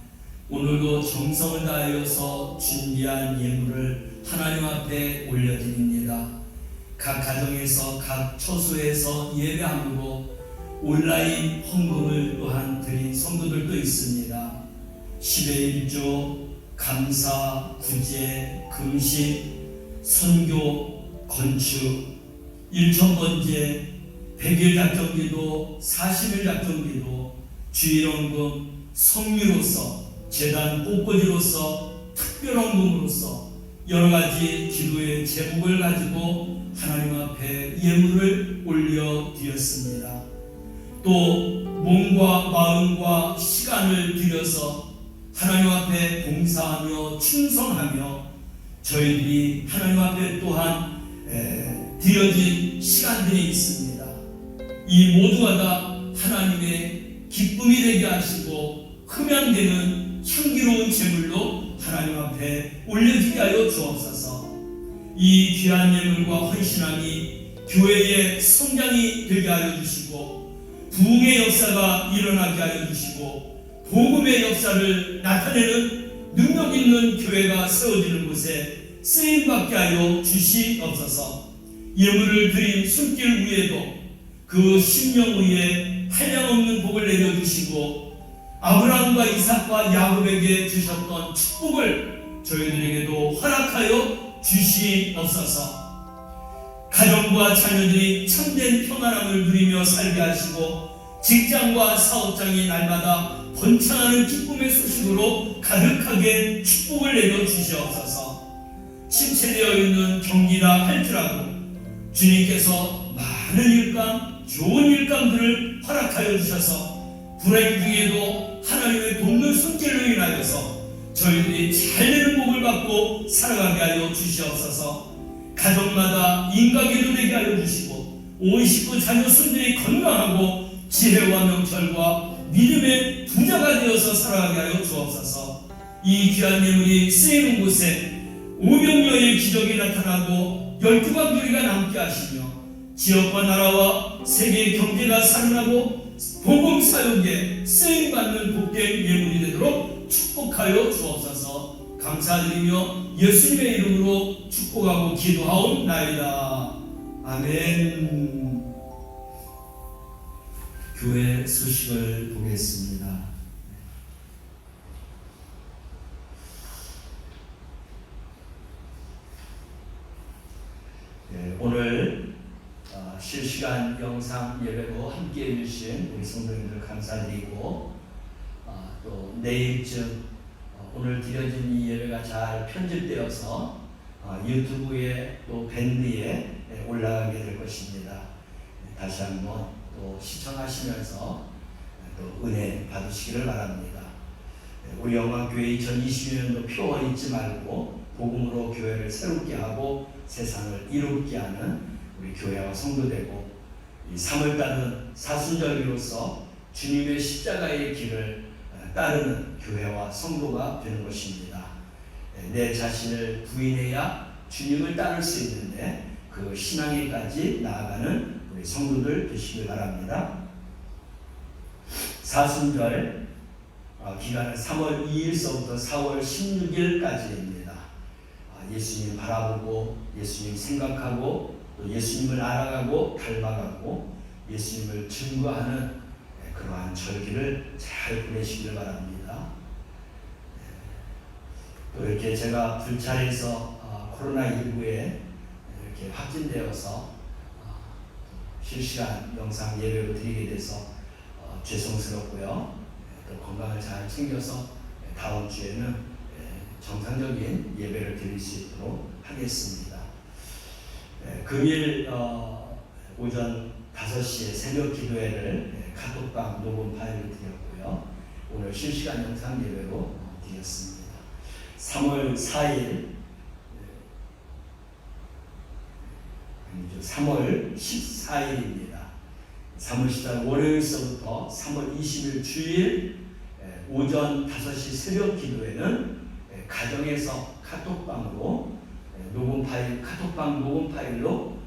오늘도 정성을 다하여서 준비한 예물을 하나님 앞에 올려드립니다. 각 가정에서 각 처소에서 예배함으로 온라인 헌금을 또한 드린 성도들도 있습니다. 10의 1조, 감사, 구제, 금식, 선교, 건축, 1,000번째, 100일 작정기도, 40일 작정기도, 주일헌금, 성미로서, 재단 꽃꽂이로서, 특별헌금으로서 여러가지 기도의 제목을 가지고 하나님 앞에 예물을 올려드렸습니다. 또 몸과 마음과 시간을 들여서 하나님 앞에 봉사하며 충성하며 저희들이 하나님 앞에 또한 드려진 시간들이 있습니다. 이 모두가 다 하나님의 기쁨이 되게 하시고 흠양되는 향기로운 제물로 하나님 앞에 올려지게 하여 주옵소서. 이 귀한 예물과 헌신함이 교회의 성장이 되게 하여 주시고 부흥의 역사가 일어나게 하여 주시고 복음의 역사를 나타내는 능력 있는 교회가 세워지는 곳에 쓰임받게 하여 주시옵소서. 예물을 드린 손길 위에도 그 심령 위에 한량없는 복을 내려주시고 아브라함과 이삭과 야곱에게 주셨던 축복을 저희들에게도 허락하여 주시옵소서. 가정과 자녀들이 참된 평안함을 누리며 살게 하시고 직장과 사업장이 날마다 번창하는 기쁨의 소식으로 가득하게 축복을 내려 주시옵소서. 침체되어 있는 경기라 할지라도 주님께서 많은 일감, 좋은 일감들을 허락하여 주셔서 불행 중에도 하나님의 돕는 손길로 인하여서 저희들이 잘 되는 복을 받고 살아가게 하여 주시옵소서. 가정마다 인가계도 되게 하여 주시고 온 식구 자녀 손들이 건강하고 지혜와 명철과 믿음의 부자가 되어서 살아가게 하여 주옵소서. 이 귀한 예물이 쓰이는 곳에 오병여의 기적이 나타나고 12광주리가 남게 하시며 지역과 나라와 세계 경제가 살아나고 복음 사역에 쓰임받는 복된 예물이 되도록 축복하여 주옵소서. 감사드리며 예수님의 이름으로 축복하고 기도하옵나이다. 아멘. 교회 소식을 보겠습니다. 오늘 실시간 영상 예배로 함께해 주신 우리 성도님들 감사드리고 또 내일쯤 오늘 드려진 이 예배가 잘 편집되어서 유튜브에 또 밴드에 올라가게 될 것입니다. 다시 한번 또 시청하시면서 또 은혜 받으시기를 바랍니다. 우리 영광교회 2020년도 표 잊지 말고 복음으로 교회를 새롭게 하고 세상을 이롭게 하는 우리 교회와 성도되고 이 3월달은 사순절기로서 주님의 십자가의 길을 따르는 교회와 성도가 되는 것입니다. 내 자신을 부인해야 주님을 따를 수 있는데 그 신앙에까지 나아가는 우리 성도들 되시길 바랍니다. 사순절 기간은 3월 2일서부터 4월 16일까지입니다. 예수님 바라보고 예수님 생각하고 또 예수님을 알아가고 닮아가고 예수님을 증거하는 그러한 절기를 잘 보내시길 바랍니다. 또 이렇게 제가 불찰에서 코로나19에 이렇게 확진되어서 실시간 영상 예배로 드리게 돼서 죄송스럽고요. 또 건강을 잘 챙겨서 다음 주에는 정상적인 예배를 드릴 수 있도록 하겠습니다. 금일 오전 5시에 새벽 기도회를 카톡방 녹음 파일을 드렸고요. 오늘 실시간 영상 예배로 드렸습니다. 3월 4일 3월 14일입니다. 3월 14일 월요일서부터 3월 20일 주일 오전 5시 새벽 기도회는 가정에서 카톡방으로 카톡방 녹음 파일로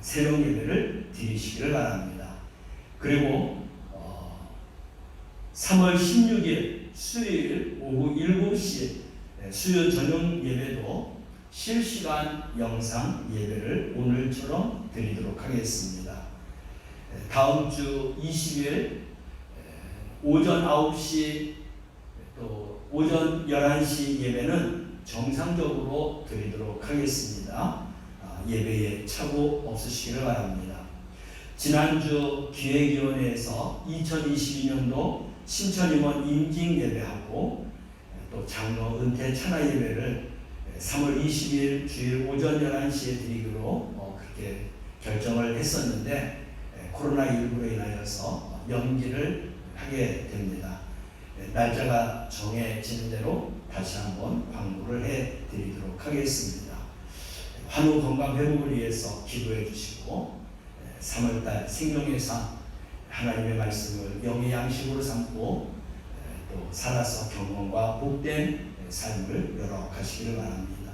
새벽 예배를 드리시기를 바랍니다. 그리고 3월 16일 수요일 오후 7시 수요 저녁 예배도 실시간 영상 예배를 오늘처럼 드리도록 하겠습니다. 다음 주 20일 오전 9시 또 오전 11시 예배는 정상적으로 드리도록 하겠습니다. 예배에 착오 없으시기를 바랍니다. 지난주 기획위원회에서 2022년도 신천임원 임직 예배하고 또 장로 은퇴 찬화 예배를 3월 20일 주일 오전 11시에 드리기로 그렇게 결정을 했었는데 코로나19로 인하여서 연기를 하게 됩니다. 날짜가 정해지는 대로 다시 한번 광고를 해드리도록 하겠습니다. 환우 건강 회복을 위해서 기도해 주시고 3월달 생명의 삶 하나님의 말씀을 영의 양식으로 삼고 또 살아서 경건과 복된 삶을 열어가시기를 바랍니다.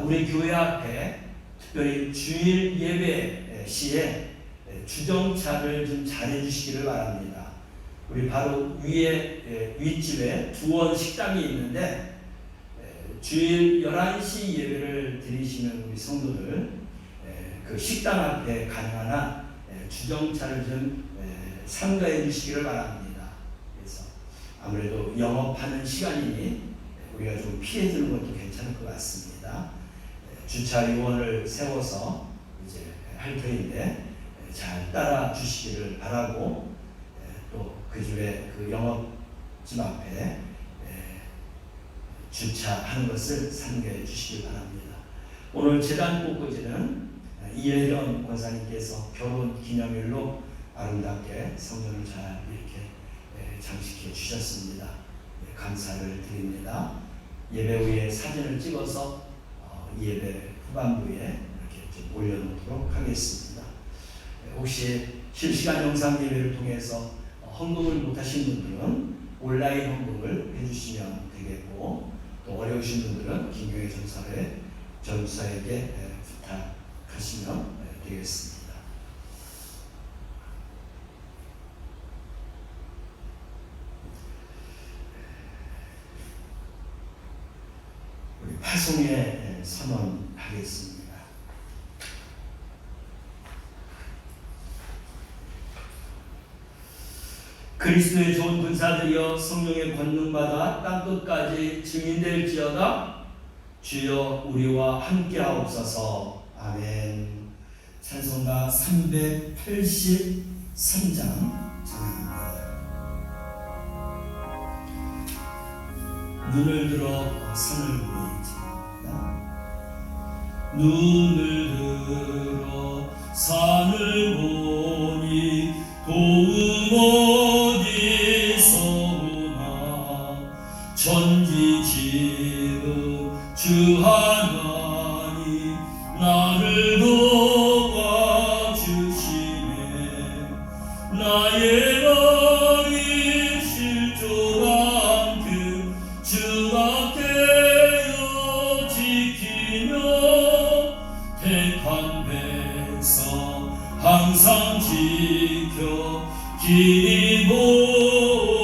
우리 교회 앞에 특별히 주일 예배 시에 주정차를 좀 잘해 주시기를 바랍니다. 우리 바로 위에 윗집에 두원 식당이 있는데 주일 11시 예배를 드리시는 우리 성도들 그 식당 앞에 가능한 한 주정차를 좀 삼가해 주시기를 바랍니다. 그래서 아무래도 영업하는 시간이니 우리가 좀 피해주는 것도 괜찮을 것 같습니다. 주차 요원을 세워서 이제 할 터인데 잘 따라 주시기를 바라고 또 그 집에 그 영업집 앞에 주차하는 것을 삼가해 주시기 바랍니다. 오늘 제단 꽃꽂이는 이혜련 권사님께서 결혼 기념일로 아름답게 성전을 잘 이렇게 장식해 주셨습니다. 감사를 드립니다. 예배 후에 사진을 찍어서 예배 후반부에 이렇게 좀 올려놓도록 하겠습니다. 혹시 실시간 영상 예배를 통해서 헌금을 못하신 분들은 온라인 헌금을 해주시면 되겠고 또 어려우신 분들은 김경희 전사에게 부탁하시면 되겠습니다. 우리 파송의 선언하겠습니다. 그리스도의 좋은 군사들이여 성령의 권능받아 땅끝까지 증인될지어다. 주여 우리와 함께하옵소서. 아멘. 찬송가 383장 찬양합니다. 눈을 들어 산을 보이자. 눈을 들어 산을 보니 도움 어디서 오나. 천지 지은 주 하나님 나를 도와주시네. 나의 머리 실족한 그 주가 깨어 지키며 택한 백성 항상 지켜 길이 보호하시네.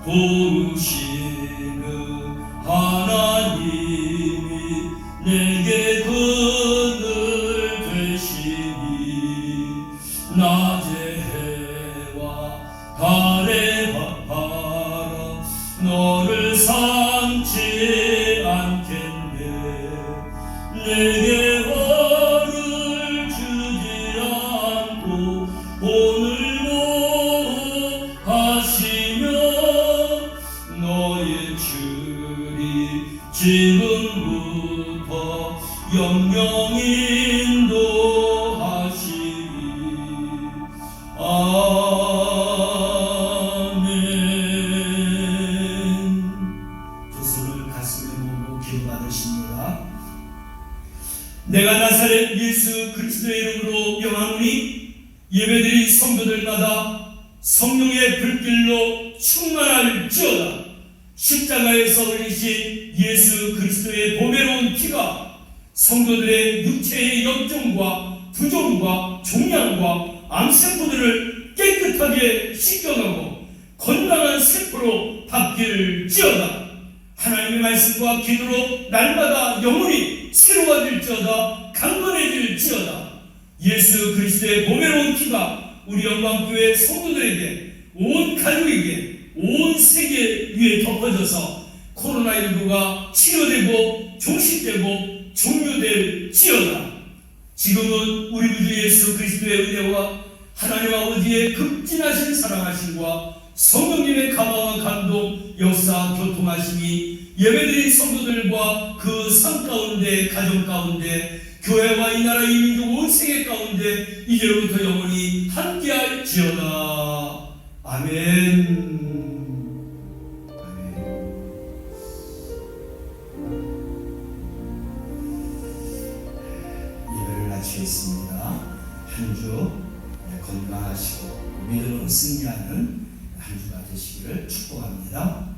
도우시는 하나님이 내게 그늘 되시니. 낮의 해와 달의 바람 너를 삼지 않겠네. 내게 벌을 주지 않고 오늘 보호하시며 너의 줄이 지금부터 영영 인도하시리. 아멘. 두 손을 가슴에 모으고 기도받으십니다. 내가 나사렛 예수 그리스도의 이름으로 명하노니 예배드린 성도들마다 성령의 불길로 충만할지어다. 십자가에서 흘리신 예수 그리스도의 보배로운 피가 성도들의 육체의 염증과 부종과 종양과 암세포들을 깨끗하게 씻겨가고 건강한 세포로 바뀔지어다. 하나님의 말씀과 기도로 날마다 영혼이 새로워질지어다. 강건해질지어다. 예수 그리스도의 보배로운 피가 우리 영광교회 성도들에게, 온 가족에게, 온 세계 위에 덮어져서 코로나19가 치료되고 종식되고 종료될지어다. 지금은 우리 구주 예수 그리스도의 은혜와 하나님 아버지의 극진하신 사랑하심과 성령님의 감화와 감동, 역사, 교통하심이 예배드린 성도들과 그 삶 가운데, 가정 가운데, 교회와 이 나라 이 민족 온 세계 가운데 이제로부터 영원히 함께할지어다. 아멘. 예배를 마치겠습니다. 한 주 건강하시고 믿음으로 승리하는 한 주가 되시기를 축복합니다.